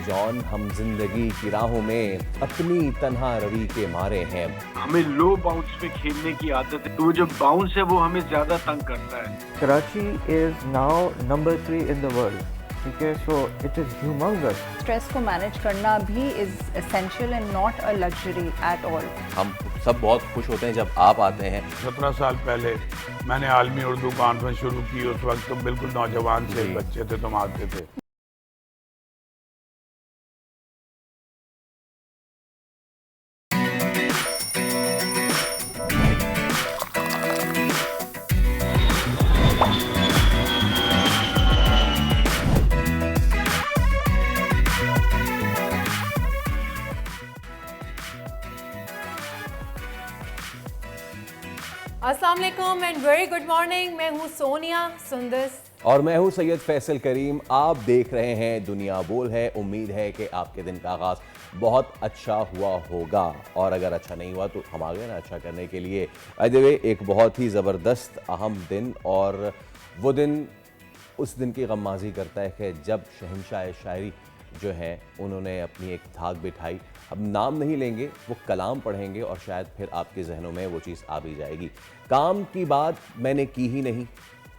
John हम जिंदगी की राहों में अपनी तन्हा रवि के मारे हैं। हमें लो बाउंस पे खेलने की आदत है, तो जो बाउंस है वो हमें ज्यादा तंग करता है। Karachi is now number 3 in the world. Okay, so it is humongous. Stress को मैनेज करना भी is essential and not a luxury at all. हम सब बहुत खुश होते हैं जब आप आते हैं। 17 साल पहले मैंने आलमी उर्दू कॉन्फ्रेंस शुरू की। उस वक्त तो बिल्कुल नौजवान से बच्चे थे, तुम आते थे। अस्सलाम वालेकुम एंड वेरी गुड मॉर्निंग। मैं हूँ सोनिया सुंदस और मैं हूं सैयद फैसल करीम। आप देख रहे हैं दुनिया बोल है। उम्मीद है कि आपके दिन का आगाज बहुत अच्छा हुआ होगा, और अगर अच्छा नहीं हुआ तो हम आ गए ना अच्छा करने के लिए। वे एक बहुत ही ज़बरदस्त अहम दिन, और वो दिन उस दिन की गम्माजी करता है कि जब शहंशाह शायरी जो है उन्होंने अपनी एक धाक बिठाई। अब नाम नहीं लेंगे, वो कलाम पढ़ेंगे और शायद फिर आपके जहनों में वो चीज़ आ भी जाएगी। काम की बात मैंने की ही नहीं,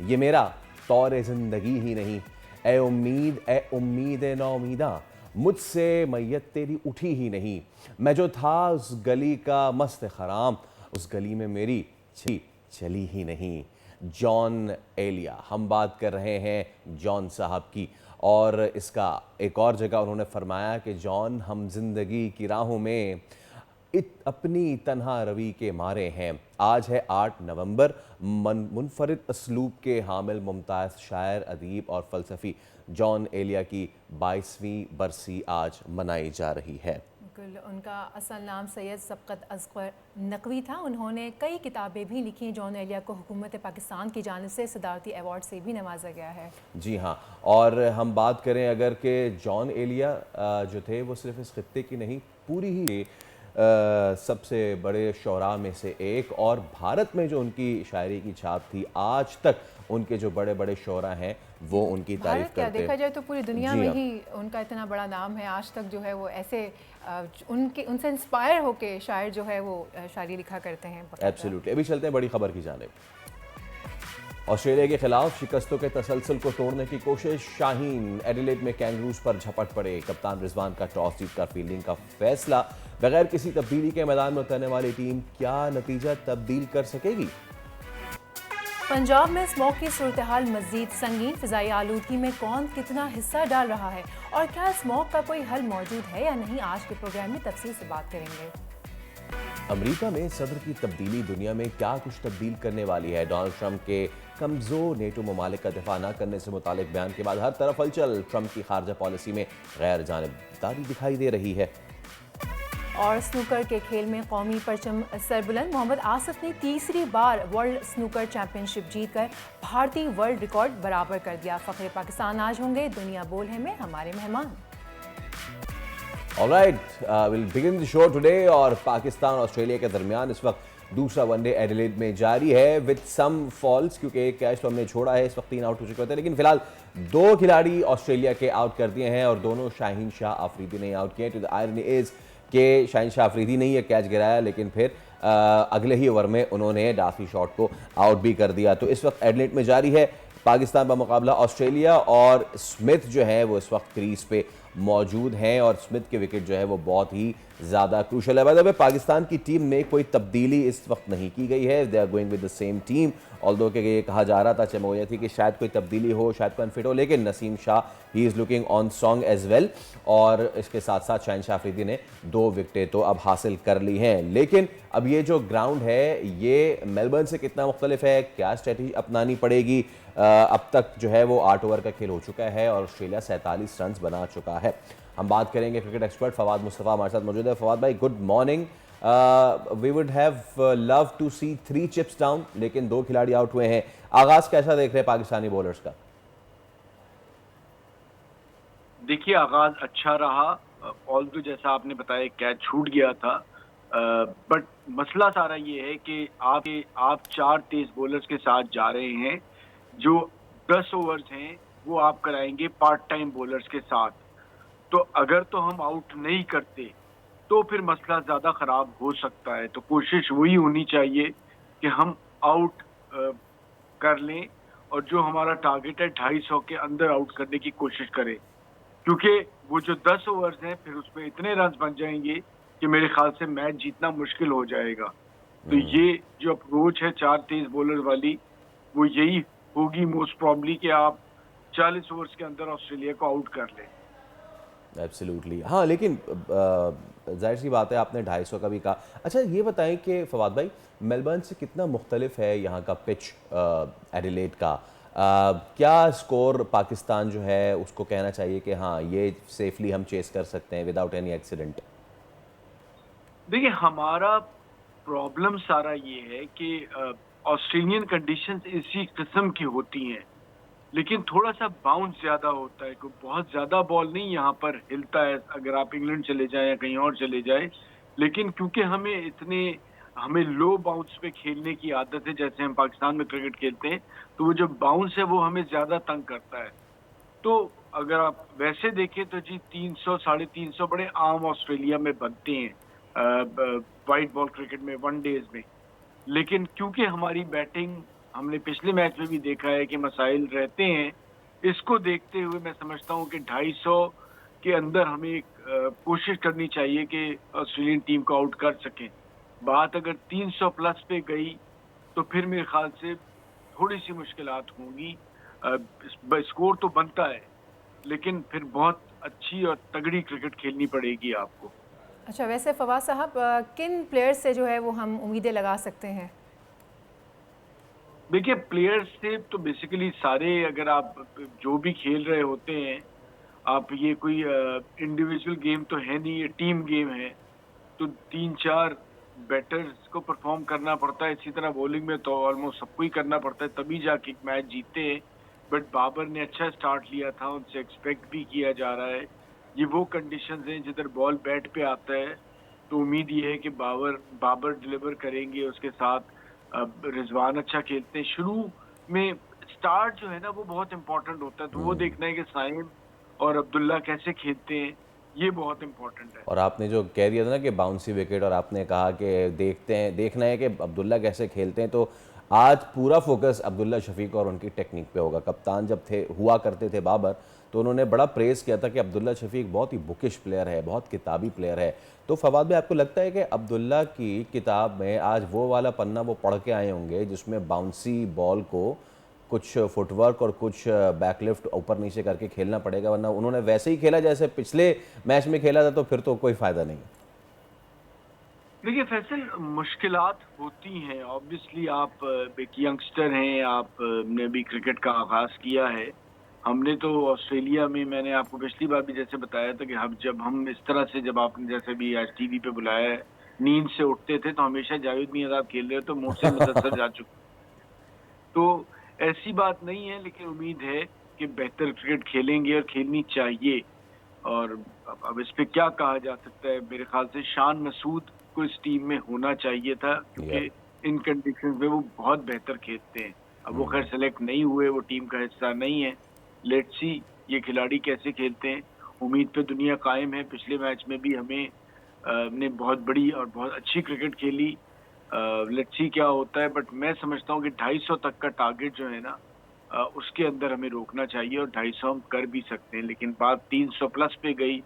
ये मेरा तौर ज़िंदगी ही नहीं। ए उम्मीद नौमीदा, मुझसे मैयत तेरी उठी ही नहीं। मैं जो था उस गली का मस्त खराम, उस गली में मेरी चली ही नहीं। जॉन एलिया, हम बात कर रहे हैं जॉन साहब की, और इसका एक और जगह उन्होंने फरमाया कि जॉन हम जिंदगी की राहों में अपनी तन्हा रवि के मारे हैं। आज है 8 नवंबर। मुनफरिद असलूब के हामिल मुमताज़ शायर, अदीब और फ़लसफ़ी जॉन एलिया की 22वीं बरसी आज मनाई जा रही है। बिल्कुल, उनका असल नाम सैयद सबकत असगर नकवी था। उन्होंने कई किताबें भी लिखी। जॉन एलिया को हुकूमत पाकिस्तान की जानिब से सदारती अवार्ड से भी नवाजा गया है। जी हाँ, और हम बात करें अगर कि जॉन एलिया जो थे वो सिर्फ इस खित्ते की नहीं, पूरी ही सबसे बड़े शोरा में से एक, और भारत में जो उनकी शायरी की छाप थी, आज तक उनके जो बड़े बड़े शोरा हैं वो उनकी तारीफ करते हैं। देखा जाए तो पूरी दुनिया में ही उनका इतना बड़ा नाम है। आज तक जो है वो ऐसे उनसे इंस्पायर होके शायर जो है वो शायरी लिखा करते हैं। एब्सोल्युटली। अभी चलते हैं बड़ी खबर की जानिब। ऑस्ट्रेलिया के खिलाफ शिकस्तों के तसलसल को तोड़ने की कोशिश। शाहीन एडिलेड में कैंगरूज पर झपट पड़े। कप्तान रिजवान का टॉस जीतकर फील्डिंग का फैसला। बगैर किसी तब्दीली के मैदान में उतरने वाली टीम क्या नतीजा तब्दील कर सकेगी? पंजाब में स्मॉग की सूरत हाल मजीद संगीन। फिजाई आलूदगी में कौन कितना हिस्सा डाल रहा है, और क्या स्मॉग का कोई हल मौजूद है या नहीं, आज के प्रोग्राम में तफसील से बात करेंगे। अमेरिका में सदर की तब्दीली दुनिया में क्या कुछ तब्दील करने वाली है? डोनाल्ड ट्रंप के कमजोर नेटो ममालिक का दिफा न करने से मुतालिक बयान के बाद हर तरफ हलचल। ट्रंप की खारजा पॉलिसी में गैर जानिबदारी दिखाई दे रही है। और स्नूकर के खेल में कौमी परचम सरबुलंद। मोहम्मद आसिफ ने तीसरी बार वर्ल्ड स्नूकर चैंपियनशिप जीतकर भारतीय वर्ल्ड रिकॉर्ड बराबर कर दिया। फखरे पाकिस्तान आज होंगे दुनिया बोल है में हमारे मेहमान। Alright, will begin the show today. और पाकिस्तान ऑस्ट्रेलिया के दरमियान इस वक्त दूसरा वनडे एडिलेड में जारी है विद सम फॉल्स, क्योंकि एक कैच तो हमने छोड़ा है। इस वक्त 3 आउट हो चुके थे, लेकिन फिलहाल 2 खिलाड़ी ऑस्ट्रेलिया के आउट कर दिए हैं और दोनों शाहीन शाह अफरीदी ने आउट किए। टू द आयरनी इज के शाहीन शाह अफरीदी ने यह कैच गिराया, लेकिन फिर अगले ही ओवर में उन्होंने डाफी शॉट को आउट भी कर दिया। तो इस वक्त एडिलेड में जारी है पाकिस्तान का मुकाबला ऑस्ट्रेलिया, और स्मिथ जो है वो इस वक्त क्रीज पे मौजूद हैं, और स्मिथ के विकेट जो है वो बहुत ही ज़्यादा क्रूशल है। मतलब पाकिस्तान की टीम में कोई तब्दीली इस वक्त नहीं की गई है। They are going with the same team. Although कि ये कहा जा रहा था, चमोया थी कि शायद कोई तब्दीली हो, शायद कोई अनफिट हो, लेकिन Naseem Shah he is looking on song as well. और इसके साथ साथ शाहीन शाह अफरीदी ने 2 विकेटें तो अब हासिल कर ली हैं। लेकिन अब ये जो ग्राउंड है ये मेलबर्न से कितना मुख्तलिफ है, क्या स्ट्रेटजी अपनानी पड़ेगी? अब तक जो है वो 8 ओवर का खेल हो चुका है और ऑस्ट्रेलिया 47 रन बना चुका है। हम बात करेंगे क्रिकेट एक्सपर्ट फवाद मुस्तफ़ा हमारे साथ मौजूद है। फवाद भाई, good morning. We would have love to see 3 chips down, लेकिन 2 खिलाड़ी आउट हुए हैं। आगाज कैसा देख रहे हैं पाकिस्तानी बॉलर्स का? देखिए, आगाज अच्छा रहा। ऑल्दो जैसा आपने बताया कैच छूट गया था, बट मसला सारा ये है कि आप 4 तेज बॉलर्स के साथ जा रहे हैं। जो 10 ओवर्स हैं वो आप कराएंगे पार्ट टाइम बॉलर्स के साथ। तो अगर तो हम आउट नहीं करते तो फिर मसला ज़्यादा ख़राब हो सकता है। तो कोशिश वही होनी चाहिए कि हम आउट कर लें और जो हमारा टारगेट है 250 के अंदर आउट करने की कोशिश करें, क्योंकि वो जो 10 ओवर्स हैं फिर उसमें इतने रन बन जाएंगे कि मेरे ख्याल से मैच जीतना मुश्किल हो जाएगा। तो ये जो अप्रोच है 4 तेज बॉलर वाली, वो यही होगी मोस्ट प्रॉब्ली कि आप 40 ओवर्स के अंदर ऑस्ट्रेलिया को आउट कर लें। एब्सोल्युटली हाँ, लेकिन जाहिर सी बात है, आपने 250 का भी कहा। अच्छा ये बताएं कि फवाद भाई, मेलबर्न से कितना मुख्तलिफ है यहाँ का पिच एडिलेड का? क्या स्कोर पाकिस्तान जो है उसको कहना चाहिए कि हाँ ये सेफली हम चेस कर सकते हैं विदाउट एनी एक्सीडेंट? देखिए, हमारा प्रॉब्लम सारा ये है कि ऑस्ट्रेलियन कंडीशंस इसी किस्म की होती हैं, लेकिन थोड़ा सा बाउंस ज्यादा होता है। कोई बहुत ज्यादा बॉल नहीं यहाँ पर हिलता है, अगर आप इंग्लैंड चले जाएं या कहीं और चले जाएं। लेकिन क्योंकि हमें लो बाउंस पे खेलने की आदत है, जैसे हम पाकिस्तान में क्रिकेट खेलते हैं, तो वो जो बाउंस है वो हमें ज्यादा तंग करता है। तो अगर आप वैसे देखें तो जी 300 350 बड़े आम ऑस्ट्रेलिया में बनते हैं वाइट बॉल क्रिकेट में, वनडेज में। लेकिन क्योंकि हमारी बैटिंग, हमने पिछले मैच में भी देखा है कि मसाइल रहते हैं, इसको देखते हुए मैं समझता हूं कि 250 के अंदर हमें एक कोशिश करनी चाहिए कि ऑस्ट्रेलियन टीम को आउट कर सकें। बात अगर 300 प्लस पे गई तो फिर मेरे ख्याल से थोड़ी सी मुश्किलात होंगी। स्कोर तो बनता है, लेकिन फिर बहुत अच्छी और तगड़ी क्रिकेट खेलनी पड़ेगी आपको। अच्छा, वैसे फवाद साहब, किन प्लेयर्स से जो है वो हम उम्मीदें लगा सकते हैं? देखिए, प्लेयर्स से तो बेसिकली सारे, अगर आप जो भी खेल रहे होते हैं, आप ये कोई इंडिविजुअल गेम तो है नहीं, ये टीम गेम है। तो 3-4 बैटर्स को परफॉर्म करना पड़ता है। इसी तरह बॉलिंग में तो ऑलमोस्ट सबको ही करना पड़ता है, तभी जाके एक मैच जीते हैं। बट बाबर ने अच्छा स्टार्ट लिया था, उनसे एक्सपेक्ट भी किया जा रहा है। ये वो कंडीशंस हैं जिधर बॉल बैट पे आता है, तो उम्मीद ये है कि बाबर डिलीवर करेंगे। उसके साथ रिजवान अच्छा खेलते हैं। शुरू में स्टार्ट जो है ना वो बहुत इंपॉर्टेंट होता है, तो वो देखना है कि साइम और अब्दुल्ला कैसे खेलते हैं, ये बहुत इंपॉर्टेंट है। और आपने जो कह दिया था ना कि बाउंसी विकेट, और आपने कहा कि देखना है कि अब्दुल्ला कैसे खेलते हैं, तो आज पूरा फोकस अब्दुल्ला शफीक और उनकी टेक्निक पे होगा। कप्तान जब हुआ करते थे बाबर, तो उन्होंने बड़ा प्रेस किया था कि अब्दुल्ला शफीक बहुत ही बुकिश प्लेयर है, बहुत किताबी प्लेयर है। तो फवाद भाई, आपको लगता है कि अब्दुल्ला की किताब में आज वो वाला पन्ना वो पढ़ के आए होंगे जिसमें बाउंसी बॉल को कुछ फुटवर्क और कुछ बैकलिफ्ट ऊपर नीचे करके खेलना पड़ेगा, वरना उन्होंने वैसे ही खेला जैसे पिछले मैच में खेला था, तो फिर तो कोई फ़ायदा नहीं। देखिए फैसल, मुश्किलात होती हैं ऑब्वियसली। आप एक यंगस्टर हैं, आपने भी क्रिकेट का आगाज़ किया है। हमने तो ऑस्ट्रेलिया में, मैंने आपको पिछली बार भी जैसे बताया था कि हम इस तरह से, जब आपने जैसे भी आज टीवी पे बुलाया है, नींद से उठते थे तो हमेशा जावेद मियां साहब खेल रहे हो तो मुंह से मुसलसल जा चुके। तो ऐसी बात नहीं है, लेकिन उम्मीद है कि बेहतर क्रिकेट खेलेंगे और खेलनी चाहिए। और अब इस पे क्या कहा जा सकता है, मेरे ख्याल से शान मसूद को इस टीम में होना चाहिए था, क्योंकि इन कंडीशंस में वो बहुत बेहतर खेलते हैं। अब वो खैर सेलेक्ट नहीं हुए, वो टीम का हिस्सा नहीं है। लेट्स सी ये खिलाड़ी कैसे खेलते हैं। उम्मीद पे दुनिया कायम है। पिछले मैच में भी ने बहुत बड़ी और बहुत अच्छी क्रिकेट खेली। लेट्स सी क्या होता है, बट मैं समझता हूँ कि 250 तक का टारगेट जो है ना, उसके अंदर हमें रोकना चाहिए, और 250 हम कर भी सकते हैं। लेकिन बात 300 प्लस पे गई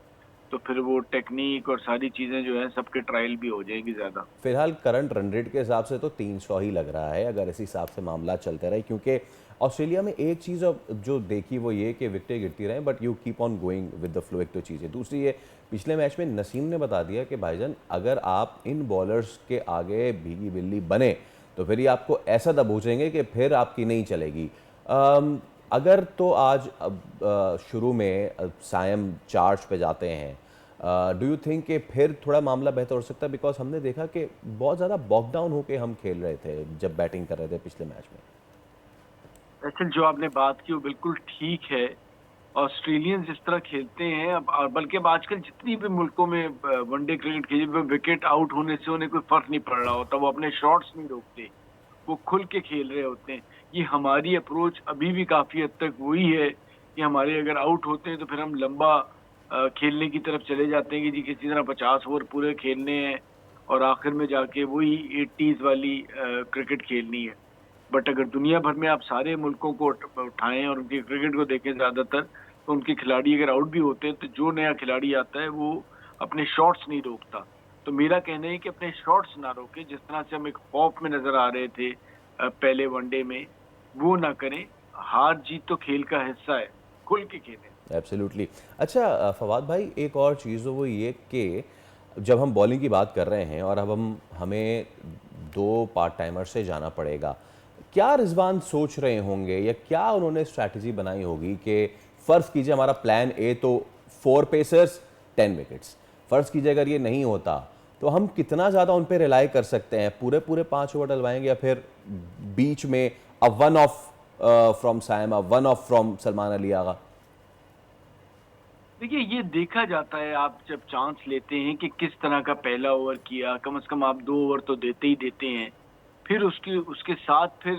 तो फिर वो टेक्निक और सारी चीज़ें जो हैं सबके ट्रायल भी हो जाएंगी ज़्यादा। फिलहाल करंट रन रेट के हिसाब से तो 300 ही लग रहा है, अगर इसी हिसाब से मामला चलते रहे। क्योंकि ऑस्ट्रेलिया में एक चीज़ जो देखी वो ये कि विकेटें गिरती रहें, but you keep on going with the flow, एक तो चीज़ है। दूसरी ये, पिछले मैच में नसीम ने बता दिया कि भाईजान अगर आप इन बॉलर्स के आगे भीगी बिल्ली बने तो फिर ये आपको ऐसा दबोचेंगे कि फिर आपकी नहीं चलेगी। अगर तो आज शुरू में सायम चार्ज पे जाते हैं, डू यू थिंक कि फिर थोड़ा मामला बेहतर हो सकता है? बिकॉज हमने देखा कि बहुत ज़्यादा बॉक डाउन होके हम खेल रहे थे जब बैटिंग कर रहे थे पिछले मैच में। ऐसे जो आपने बात की वो बिल्कुल ठीक है। ऑस्ट्रेलियंस जिस तरह खेलते हैं अब, और बल्कि अब आजकल जितनी भी मुल्कों में वनडे क्रिकेट खेली, विकेट आउट होने से उन्हें कोई फर्क नहीं पड़ रहा होता। वो अपने शॉट्स नहीं रोकते, वो खुल के खेल रहे होते हैं। ये हमारी अप्रोच अभी भी काफ़ी हद तक वही है कि हमारे अगर आउट होते हैं तो फिर हम लंबा खेलने की तरफ चले जाते हैं कि जी किसी तरह 50 ओवर पूरे खेलने हैं और आखिर में जाके वही 80s वाली क्रिकेट खेलनी है। बट अगर दुनिया भर में आप सारे मुल्कों को उठाएं और उनकी क्रिकेट को देखें ज़्यादातर, तो उनके खिलाड़ी अगर आउट भी होते हैं तो जो नया खिलाड़ी आता है वो अपने शॉट्स नहीं रोकता। तो मेरा कहना है कि अपने शॉट्स ना रोके, जिस तरह से हम एक खौफ में नजर आ रहे थे पहले वनडे में, वो ना करें। हार जीत तो खेल का हिस्सा है, खुल के खेलें। एब्सोल्युटली। अच्छा फवाद भाई, एक और चीज़ वो ये कि जब हम बॉलिंग की बात कर रहे हैं और अब हमें 2 पार्ट टाइमर से जाना पड़ेगा, क्या रिजवान सोच रहे होंगे या क्या उन्होंने स्ट्रैटेजी बनाई होगी कि फ़र्ज़ कीजिए हमारा प्लान ए तो 4 पेसर्स 10 विकेट्स, फ़र्ज़ कीजिए अगर ये नहीं होता तो हम कितना ज़्यादा उन पर रिलाई कर सकते हैं? पूरे 5 ओवर डलवाएंगे या फिर बीच में a one of from Saim, a one of from Salman Ali Agha? देखिए, ये देखा जाता है, आप जब चांस लेते हैं कि किस तरह का पहला ओवर किया, कम से कम आप 2 ओवर तो देते ही देते हैं, फिर उसके साथ फिर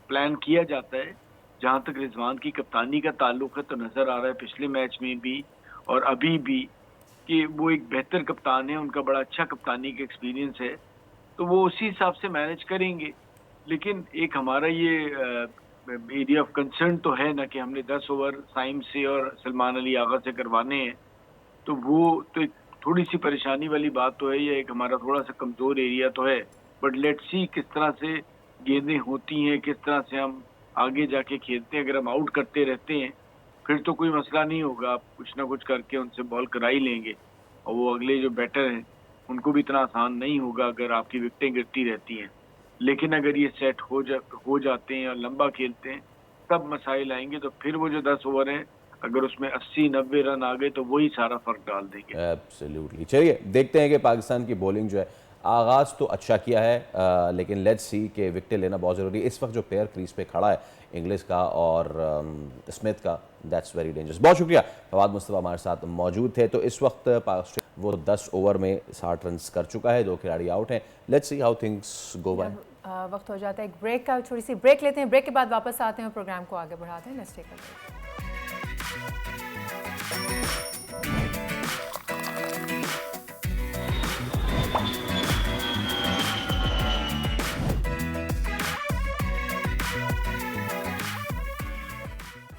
प्लान किया जाता है। जहाँ तक रिजवान की कप्तानी का ताल्लुक है तो नज़र आ रहा है पिछले मैच में भी और अभी भी कि वो एक बेहतर कप्तान है, उनका बड़ा अच्छा कप्तानी का एक्सपीरियंस है, तो वो उसी हिसाब से मैनेज करेंगे। लेकिन एक हमारा ये एरिया ऑफ कंसर्न तो है ना कि हमने 10 ओवर साइम से और सलमान अली आगा से करवाने हैं, तो वो तो एक थोड़ी सी परेशानी वाली बात तो है, ये एक हमारा थोड़ा सा कमज़ोर एरिया तो है। बट लेट्स सी किस तरह से गेंदें होती हैं, किस तरह से हम आगे जाके खेलते हैं। अगर हम आउट करते रहते हैं फिर तो कोई मसला नहीं होगा, आप कुछ ना कुछ करके उनसे बॉल करा ही लेंगे और वो अगले जो बैटर हैं उनको भी इतना आसान नहीं होगा अगर आपकी विकेटें गिरती रहती हैं। लेकिन अगर ये सेट हो जाते हैं और लंबा खेलते हैं तब मसाइल आएंगे, तो फिर वो जो 10 ओवर हैं अगर उसमें 80-90 रन आ गए तो वही सारा फर्क डाल देंगे। एब्सोल्युटली। चलिए देखते हैं कि पाकिस्तान की बॉलिंग जो है, आगाज़ तो अच्छा किया है लेकिन लेट्स सी कि विकेट लेना बहुत ज़रूरी है। इस वक्त जो पेयर क्रीज पे खड़ा है इंग्लिश का और स्मिथ का, दैट्स वेरी डेंजरस। बहुत शुक्रिया, फवाद मुस्तफ़ा हमारे साथ मौजूद थे। तो इस वक्त वो 10 ओवर में 60 रन कर चुका है, 2 खिलाड़ी आउट हैं। Let's see how things go by. वक्त हो जाता है एक ब्रेक का, छोटी सी ब्रेक लेते हैं, ब्रेक के बाद वापस आते हैं और प्रोग्राम को आगे बढ़ाते हैं। Let's take a break.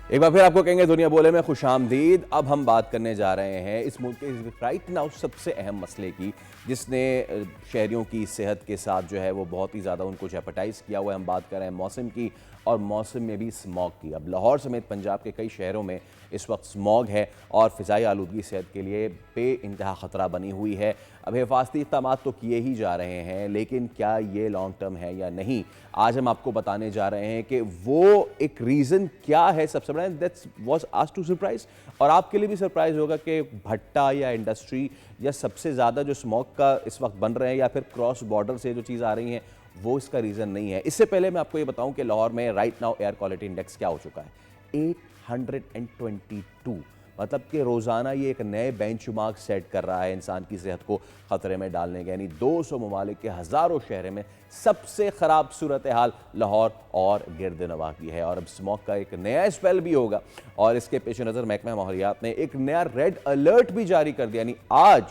एक बार फिर आपको कहेंगे दुनिया बोले में खुशामदीद। अब हम बात करने जा रहे हैं इस मुल्क के राइट नाउ सबसे अहम मसले की, जिसने शहरियों की सेहत के साथ जो है वो बहुत ही ज़्यादा उनको जेपटाइज़ किया हुआ है। हम बात कर रहे हैं मौसम की, और मौसम में भी स्मॉग की। अब लाहौर समेत पंजाब के कई शहरों में इस वक्त स्मॉग है और फ़िज़ाई आलूदगी सेहत के लिए बेइंतहा ख़तरा बनी हुई है। अब हिफाजती इक़दाम तो किए ही जा रहे हैं, लेकिन क्या ये लॉन्ग टर्म है या नहीं, आज हम आपको बताने जा रहे हैं कि वो एक रीज़न क्या है सबसे बड़ा। That's was asked to surprise, और आपके लिए भी सरप्राइज होगा कि भट्टा या इंडस्ट्री या सबसे ज़्यादा जो स्मॉग का इस वक्त बन रहे हैं या फिर क्रॉस बॉर्डर से जो चीज़ आ रही हैं वो इसका रीज़न नहीं है। इससे पहले मैं आपको ये बताऊं कि लाहौर में right now air quality index क्या हो चुका है, 822। मतलब कि रोज़ाना ये एक नए बेंचमार्क सेट कर रहा है इंसान की सेहत को ख़तरे में डालने के। यानी 200 ममालिक के हज़ारों शहर में सबसे ख़राब सूरत हाल लाहौर और गिरदनवाह की है। और अब स्मॉग का एक नया स्पेल भी होगा, और इसके पेश नज़र महकमा माहौलियात ने एक नया रेड अलर्ट भी जारी कर दिया। यानी आज,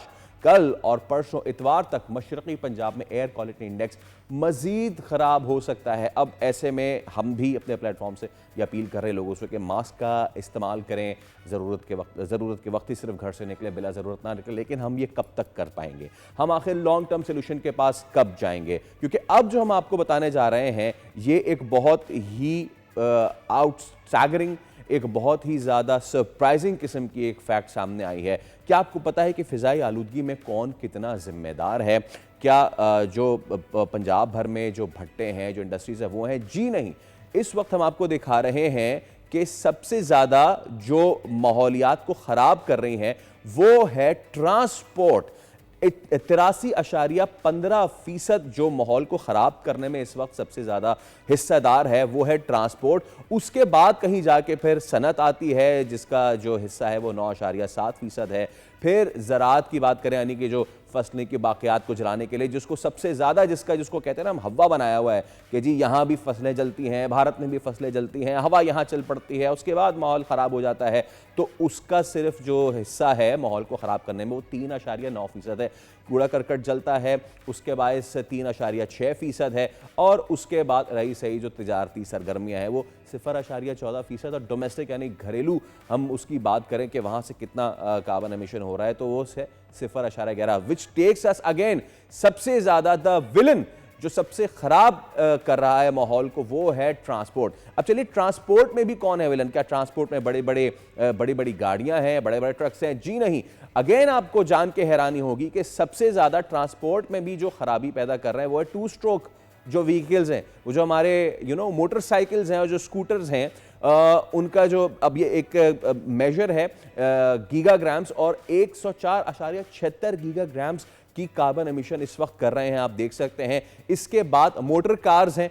कल और परसों इतवार तक मशरक़ी पंजाब में एयर क्वालिटी इंडेक्स मज़ीद ख़राब हो सकता है। अब ऐसे में हम भी अपने प्लेटफॉर्म से ये अपील कर रहे हैं लोगों से कि मास्क का इस्तेमाल करें, ज़रूरत के वक्त ही सिर्फ घर से निकलें, बिला ज़रूरत ना निकलें। लेकिन हम ये कब तक कर पाएंगे, हम आखिर लॉन्ग टर्म सोल्यूशन के पास कब जाएंगे? क्योंकि अब जो हम आपको बताने जा रहे हैं ये एक बहुत ही आउटस्टैगरिंग, एक बहुत ही ज़्यादा सरप्राइजिंग किस्म की एक फैक्ट सामने आई है। क्या आपको पता है कि फ़िज़ाई आलूदगी में कौन कितना ज़िम्मेदार है? क्या जो पंजाब भर में जो भट्टे हैं, जो इंडस्ट्रीज़ हैं वो हैं? जी नहीं। इस वक्त हम आपको दिखा रहे हैं कि सबसे ज़्यादा जो माहौलियात को ख़राब कर रही हैं वो है ट्रांसपोर्ट। 83.15% जो माहौल को ख़राब करने में इस वक्त सबसे ज़्यादा हिस्सेदार है वो है ट्रांसपोर्ट। उसके बाद कहीं जाके फिर सनत आती है जिसका जो हिस्सा है वो 9.7% है। फिर ज़राअत की बात करें, यानी कि जो फसलें की बाक़ियात को जलाने के लिए, जिसको सबसे ज़्यादा जिसको कहते हैं ना हम हवा बनाया हुआ है कि जी यहाँ भी फसलें जलती हैं, भारत में भी फसलें जलती हैं, हवा यहाँ चल पड़ती है, उसके बाद माहौल ख़राब हो जाता है। तो उसका सिर्फ जो हिस्सा है माहौल को ख़राब करने में वो 3.9% है। कूड़ा करकट जलता है उसके बायस 3.6% है, और उसके बाद रही सही जो तिजारती सरगर्मियाँ हैं वो 0.14%, और डोमेस्टिक यानी घरेलू हम उसकी बात करें कि वहाँ से कितना कार्बन एमिशन हो रहा है तो वो है 0.11, विच टेक्स अस अगेन सबसे ज़्यादा द विलन जो सबसे खराब कर रहा है माहौल को, वो है ट्रांसपोर्ट। अब चलिए ट्रांसपोर्ट में भी कौन है विलन? क्या ट्रांसपोर्ट में बड़ी बड़ी गाड़ियां हैं, बड़े बड़े ट्रक्स हैं? जी नहीं। अगेन आपको जान के हैरानी होगी कि सबसे ज्यादा ट्रांसपोर्ट में भी जो खराबी पैदा कर रहे हैं वो है 2 स्ट्रोक जो व्हीकल्स हैं, वो जो हमारे मोटरसाइकिल्स हैं और जो स्कूटर्स हैं, उनका जो अब ये एक मेजर है गीगाग्राम्स, और 104.76 गीगाग्राम्स की कार्बन एमिशन इस वक्त कर रहे हैं, आप देख सकते हैं। इसके बाद मोटर कार्स हैं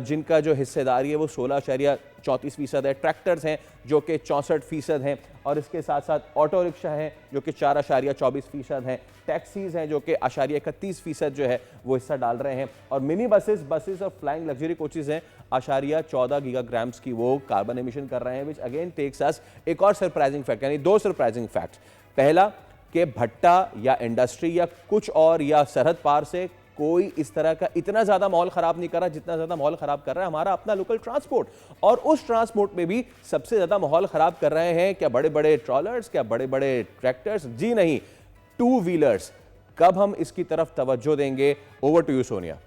जिनका जो हिस्सेदारी है वो 16.34% है, ट्रैक्टर्स हैं जो कि 64% हैं, और इसके साथ साथ ऑटो रिक्शा हैं जो कि 4.24% हैं, टैक्सीज हैं जो कि 31% जो है वो हिस्सा डाल रहे हैं, और मिनी बसेस और फ्लाइंग लग्जरी कोचेज हैं 0.14 गीगाग्राम्स की वो कार्बन एमिशन कर रहे हैं, विच अगेन टेक्स अस एक और सरप्राइजिंग फैक्ट, यानी 2 सरप्राइजिंग फैक्ट्स। पहला कि भट्टा या इंडस्ट्री या कुछ और या सरहद पार से कोई इस तरह का इतना ज़्यादा माहौल ख़राब नहीं कर रहा जितना ज़्यादा माहौल ख़राब कर रहा है हमारा अपना लोकल ट्रांसपोर्ट, और उस ट्रांसपोर्ट में भी सबसे ज़्यादा माहौल ख़राब कर रहे हैं क्या बड़े बड़े ट्रॉलर्स, क्या बड़े बड़े ट्रैक्टर्स? जी नहीं, 2 व्हीलर्स। कब हम इसकी तरफ तवज्जो देंगे? Over to you Sonia.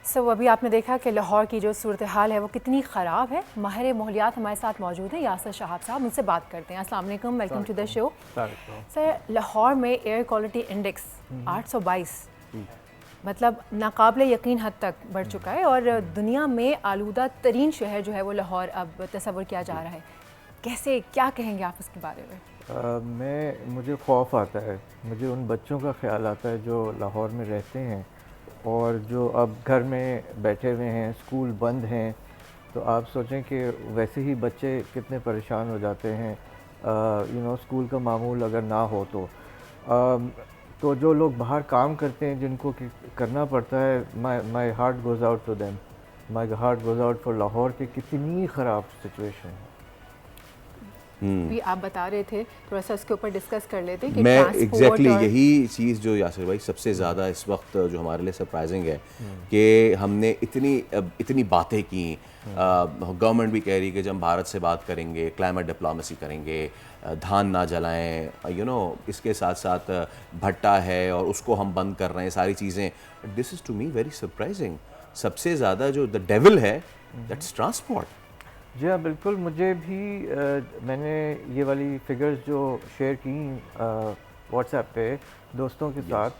अभी आपने देखा कि लाहौर की जो सूरत हाल है वो कितनी ख़राब है। माहिर माहौलियात हमारे साथ मौजूद हैं, यासर शाहब साहब, उनसे बात करते हैं। अस्सलाम वालेकुम, welcome to the show. Sir, Lahore में एयर क्वालिटी इंडेक्स 822 मतलब नाकाबिले यकीन हद तक बढ़ चुका है, और दुनिया में आलूदा तरीन शहर जो है वो लाहौर अब तस्वुर किया जा रहा है। कैसे, क्या कहेंगे आप इसके बारे में? मुझे खौफ आता है, मुझे उन बच्चों का ख्याल आता है जो लाहौर में रहते हैं और जो अब घर में बैठे हुए हैं, स्कूल बंद हैं, तो आप सोचें कि वैसे ही बच्चे कितने परेशान हो जाते हैं, स्कूल का मामूल अगर ना हो तो जो लोग बाहर काम करते हैं जिनको करना पड़ता है, my heart goes out to them, my heart goes out for Lahore की कितनी ख़राब सिचुएशन है। भी आप बता रहे थे, थोड़ा सा इसके ऊपर डिस्कस कर लेते कि मैं एग्जैक्टली यही चीज़ जो यासिर भाई सबसे ज़्यादा इस वक्त जो हमारे लिए सरप्राइजिंग है कि हमने इतनी बातें की, गवर्नमेंट भी कह रही है कि जब हम भारत से बात करेंगे क्लाइमेट डिप्लोमेसी करेंगे, धान ना जलाएं, इसके साथ साथ भट्टा है और उसको हम बंद कर रहे हैं, सारी चीज़ें। This is to me very surprising. सबसे ज़्यादा जो द डेविल है दैट्स ट्रांसपोर्ट। जी हाँ, बिल्कुल। मुझे भी मैंने ये वाली फिगर्स जो शेयर की व्हाट्सएप पे दोस्तों के साथ,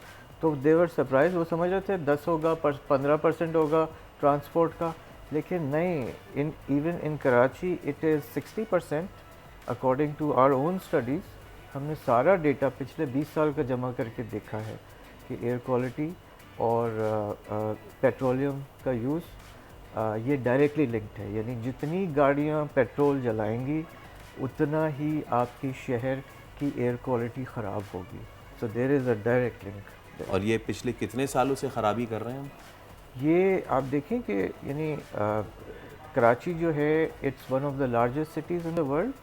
तो देवर सरप्राइज, वो समझ रहे थे 10 होगा, 15% होगा ट्रांसपोर्ट का, लेकिन नहीं, even in Karachi it is 60%। According to our own studies, हमने सारा डेटा पिछले 20 साल का जमा करके देखा है कि एयर क्वालिटी और पेट्रोलियम का यूज़ ये डायरेक्टली लिंक्ड है, यानी जितनी गाड़ियाँ पेट्रोल जलाएंगी उतना ही आपकी शहर की एयर क्वालिटी ख़राब होगी। So there is a direct link. और ये पिछले कितने सालों से ख़राबी कर रहे हैं हम? ये आप देखें कि यानी कराची जो है it's one of the largest cities in the world.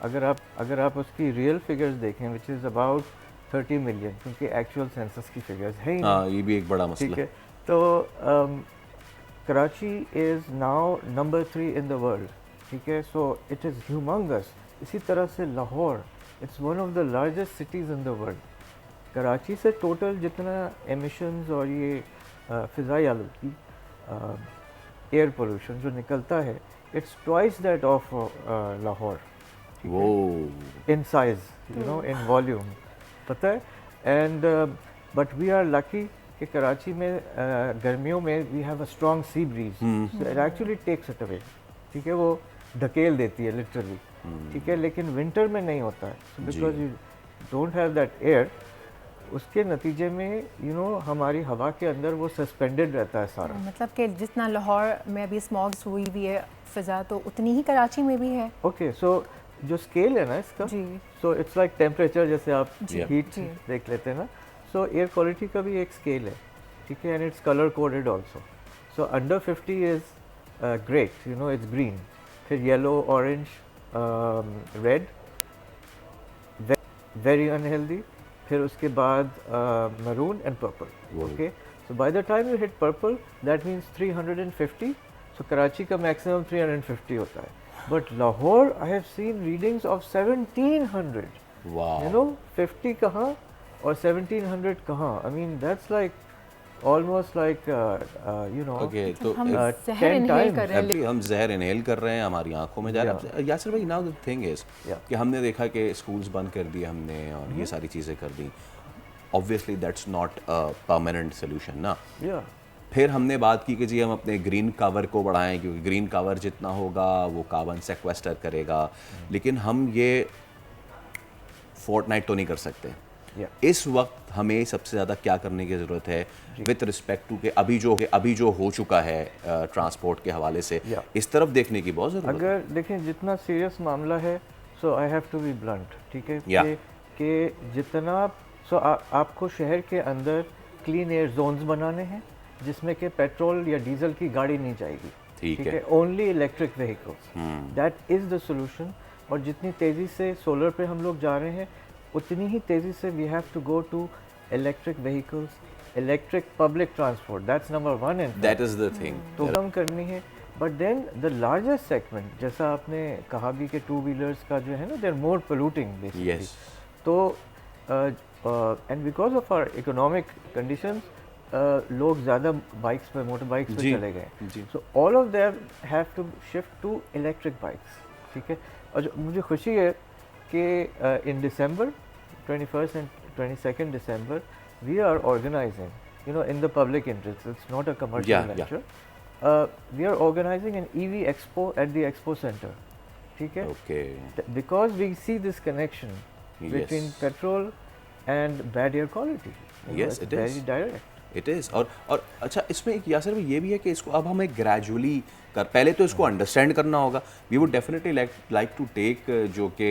अगर आप उसकी रियल फिगर्स देखें, विच इज़ अबाउट 30 मिलियन, क्योंकि एक्चुअल सेंसस की फिगर्स है ही नहीं। ये भी एक बड़ा मसला है। तो Karachi is now number 3 in the world, ठीक है। So it is humongous. इसी तरह से Lahore, it's one of the largest cities in the world. Karachi से टोटल जितना एमिशंस और ये फ़िज़ाई आलूदगी, एयर पोल्यूशन जो निकलता है, it's twice that of Lahore in size, in volume, पता है। And but we are lucky कि कराची में गर्मियों में we have a strong sea breeze, it actually takes it away, ठीक है, वो ढकेल देती है लिटरली, ठीक है। लेकिन विंटर में नहीं होता है because you don't have that air. उसके नतीजे में हमारी हवा के अंदर वो सस्पेंडेड रहता है सारा। मतलब कि जितना लाहौर में अभी स्मॉग हुई भी है फ़िज़ा, तो उतनी ही कराची में भी है। ओके, सो जो स्केल है ना इसका, सो इट्स लाइक टेम्परेचर, जैसे आप हीट देख लेते हैं ना, सो एयर क्वालिटी का भी एक स्केल है, ठीक है, and it's colour coded also. So under 50 is great, you know, it's green, फिर yellow, orange, red, very unhealthy, फिर उसके बाद maroon and purple. Okay, so by the time you hit purple that means 350. So Karachi का maximum 350 होता है, but Lahore I have seen readings of 1700. वाह. You know, 50 कहाँ और 1700 कहाँ. I mean that's like almost like you know. Okay, तो हम 10 जहर इनहेल कर रहे हैं. Actually, हम जहर इनहेल कर रहे हैं, हमारी आंखों में जा रहा है. यासिर भाई, नाउ द थिंग इज कि हमने देखा कि स्कूल्स बंद कर दिए हमने और ये सारी चीज़ें कर दी. Obviously that's not a permanent solution ना. या फिर हमने बात की कि जी हम अपने ग्रीन कवर को बढ़ाएं, क्योंकि ग्रीन कवर जितना होगा वो कार्बन सेक्वेस्टर करेगा. लेकिन हम ये फोर्टनाइट तो नहीं कर सकते. इस वक्त हमें सबसे ज़्यादा क्या करने की ज़रूरत है विथ रिस्पेक्ट टू के अभी जो हो चुका है ट्रांसपोर्ट के हवाले से, इस तरफ देखने की बहुत ज़रूरत है. अगर देखें जितना सीरियस मामला है, so I have to be blunt, ठीक है, कि जितना आपको शहर के अंदर क्लीन एयर जोन्स बनाने हैं जिसमें कि पेट्रोल या डीजल की गाड़ी नहीं जाएगी, ठीक है, only electric vehicles, that is the solution. और जितनी तेज़ी से सोलर पे हम लोग जा रहे हैं, उतनी ही तेज़ी से we have to go to electric vehicles, electric public transport. That's number 1 and that is the thing. तो कम करनी है. But then the largest segment, जैसा आपने कहा भी कि टू व्हीलर्स का जो है ना, they are more polluting basically. तो and because of our economic conditions लोग ज़्यादा बाइक्स पे, मोटर बाइक्स पे चले गए. So all of them have to shift to electric bikes, ठीक है. और मुझे खुशी है कि इन December 21st and 22nd December we are organizing, you know, in the public interest, it's not a commercial venture. We are organizing an EV expo at the expo center, ठीक है. Okay. Because we see this connection between petrol and bad air quality. Yes, it is very direct. It is. और अच्छा, इसमें एक यासर भाई ये भी है कि इसको अब हमें ग्रेजुअली पहले तो इसको अंडरस्टैंड करना होगा. We would definitely like to take जो कि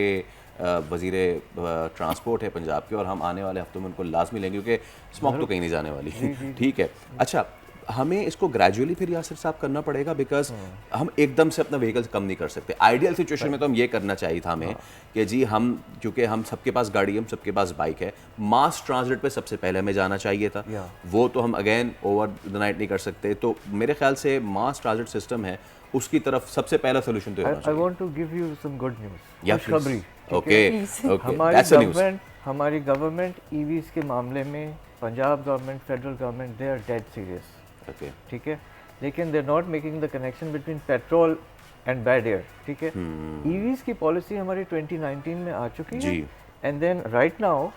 वज़ीर ट्रांसपोर्ट है पंजाब के, और हम आने वाले हफ्तों में उनको लाजमी लेंगे क्योंकि स्मोक तो कहीं नहीं जाने वाली. ठीक है. अच्छा, हमें इसको ग्रेजुअली फिर यासिर साहब करना पड़ेगा, बिकॉज हम एकदम से अपना व्हीकल्स कम नहीं कर सकते. आइडियल सिचुएशन में तो हम ये करना चाहिए था हमें कि जी हम, क्योंकि हम सबके पास गाड़ी है, हम सबके पास बाइक है, मास ट्रांजिट पे सबसे पहले हमें जाना चाहिए था. वो तो हम अगेन ओवर द नाइट नहीं कर सकते. तो मेरे ख्याल से मास ट्रांजिट सिस्टम है, उसकी तरफ सबसे पहला सोल्यूशन तो I want to give you some good news. खुशखबरी. ओके. हमारी गवर्नमेंट ईवीज के मामले में, Punjab government, federal government, they are dead serious. Okay. ठीक है, लेकिन they are not making the connection between petrol and bad air. ठीक है, ईवीज की पॉलिसी हमारी 2019 में आ चुकी है, and then right now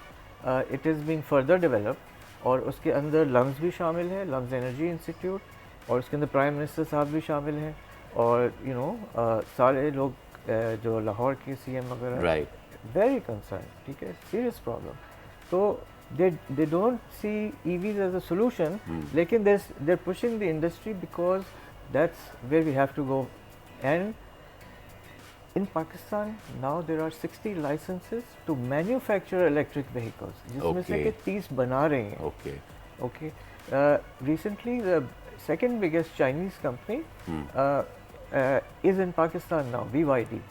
it is being further develop, और उसके अंदर लम्स भी शामिल है, लम्स एनर्जी इंस्टीट्यूट, और उसके अंदर प्राइम मिनिस्टर साहब भी शामिल हैं, और यू नो सारे लोग जो लाहौर के CM वगैरह, वेरी कंसर्न. ठीक है, सीरियस प्रॉब्लम. तो they don't see EVs as a solution, लेकिन they're pushing the industry because that's where we have to go. And in Pakistan now there are 60 licenses to manufacture electric vehicles, जिसमें से के 30 बना रहे हैं. Okay. Recently the second biggest Chinese company is in Pakistan now, BYD.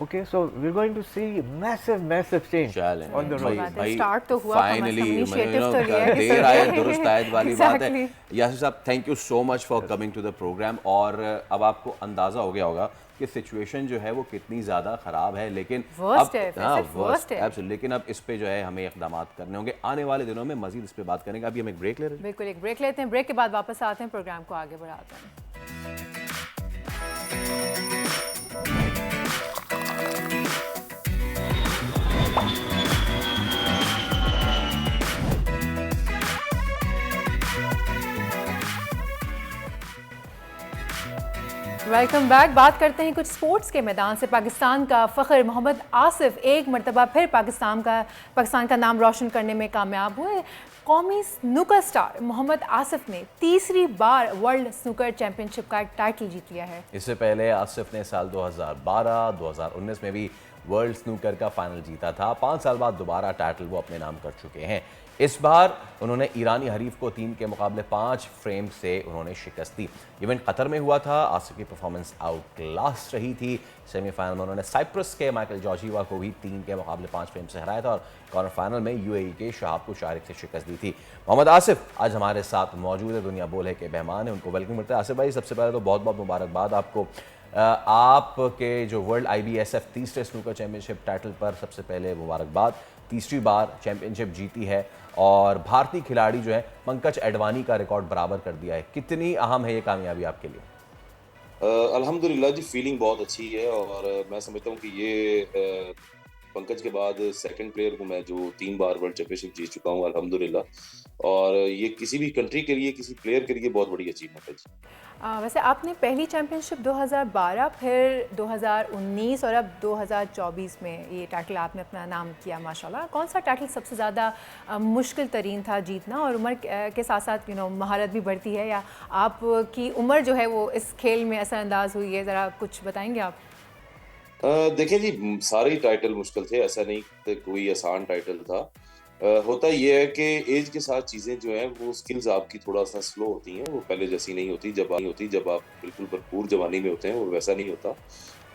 Okay, so we're going to see massive change on the road. Start तो हुआ, finally, initiative तो लिया है. देर आए दुरुस्त आयत वाली बात है. यासिर साहब, thank you so much for coming to the programme. और अब आपको अंदाज़ा हो गया होगा कि सिचुएशन जो है वो कितनी ज़्यादा ख़राब है, लेकिन लेकिन अब इस पे जो है हमें इक़दाम करने होंगे. आने वाले दिनों में मज़ीद इस पे बात करेंगे. अभी हम एक ब्रेक ले रहे हैं. बिल्कुल, एक ब्रेक लेते हैं. ब्रेक के बाद वापस आते हैं, प्रोग्राम को आगे बढ़ाते हैं. Welcome back. बात करते हैं कुछ स्पोर्ट्स के मैदान से. पाकिस्तान का फ़ख्र मोहम्मद आसिफ एक मरतबा फिर पाकिस्तान का नाम रोशन करने में कामयाब हुए. कौमी स्नूकर स्टार मोहम्मद आसिफ ने तीसरी बार वर्ल्ड स्नूकर चैंपियनशिप का टाइटल जीत लिया है. इससे पहले आसिफ ने साल 2012, 2019 में भी वर्ल्ड स्नूकर का फाइनल जीता था। 5 साल बाद दोबारा टाइटल वो अपने नाम कर चुके हैं। इस बार उन्होंने ईरानी हरीफ को 3 के मुकाबले 5 फ्रेम से उन्होंने शिकस्त दी। इवेंट कतर में हुआ था। आसिफ की परफॉर्मेंस आउट क्लास रही थी। सेमीफाइनल में उन्होंने साइप्रस के माइकल जॉर्जिवा को भी 3 के मुकाबले 5 फ्रेम से हराया था और क्वार्टर फाइनल में यूएई के शहाब को 4-1 से शिकस्त दी थी। मोहम्मद आसिफ आज हमारे साथ मौजूद है, दुनिया बोल है के मेहमान है, उनको वेलकम करते हैं। आसिफ भाई, सबसे पहले तो बहुत बहुत मुबारकबाद आपको। आपके जो वर्ल्ड IBSF तीसरे स्नूकर चैंपियनशिप टाइटल पर सबसे पहले मुबारकबाद। तीसरी बार चैंपियनशिप जीती है और भारतीय खिलाड़ी जो है पंकज एडवाणी का रिकॉर्ड बराबर कर दिया है। कितनी अहम है ये कामयाबी आपके लिए? अल्हम्दुलिल्लाह जी, फीलिंग बहुत अच्छी है और मैं समझता हूँ कि ये पंकज के बाद सेकंड प्लेयर हूँ मैं जो 3 बार वर्ल्ड चैंपियनशिप जीत चुका हूँ अल्हम्दुलिल्लाह। और ये किसी भी कंट्री के लिए, किसी प्लेयर के लिए बहुत बड़ी अचीवमेंट है जी। वैसे आपने पहली चैंपियनशिप 2012, फिर 2019 और अब 2024 में ये टाइटल आपने अपना नाम किया माशाल्लाह। कौन सा टाइटल सबसे ज़्यादा मुश्किल तरीन था जीतना, और उम्र के साथ साथ महारत भी बढ़ती है, या आपकी उम्र जो है वो इस खेल में असरअंदाज हुई है? ज़रा कुछ बताएंगे आप? देखिए जी, सारे ही टाइटल मुश्किल थे, ऐसा नहीं कि कोई आसान टाइटल था। होता ये है कि एज के साथ चीज़ें जो हैं वो स्किल्स आपकी थोड़ा सा स्लो होती हैं, वो पहले जैसी नहीं होती। जब आप बिल्कुल भरपूर जवानी में होते हैं वो वैसा नहीं होता।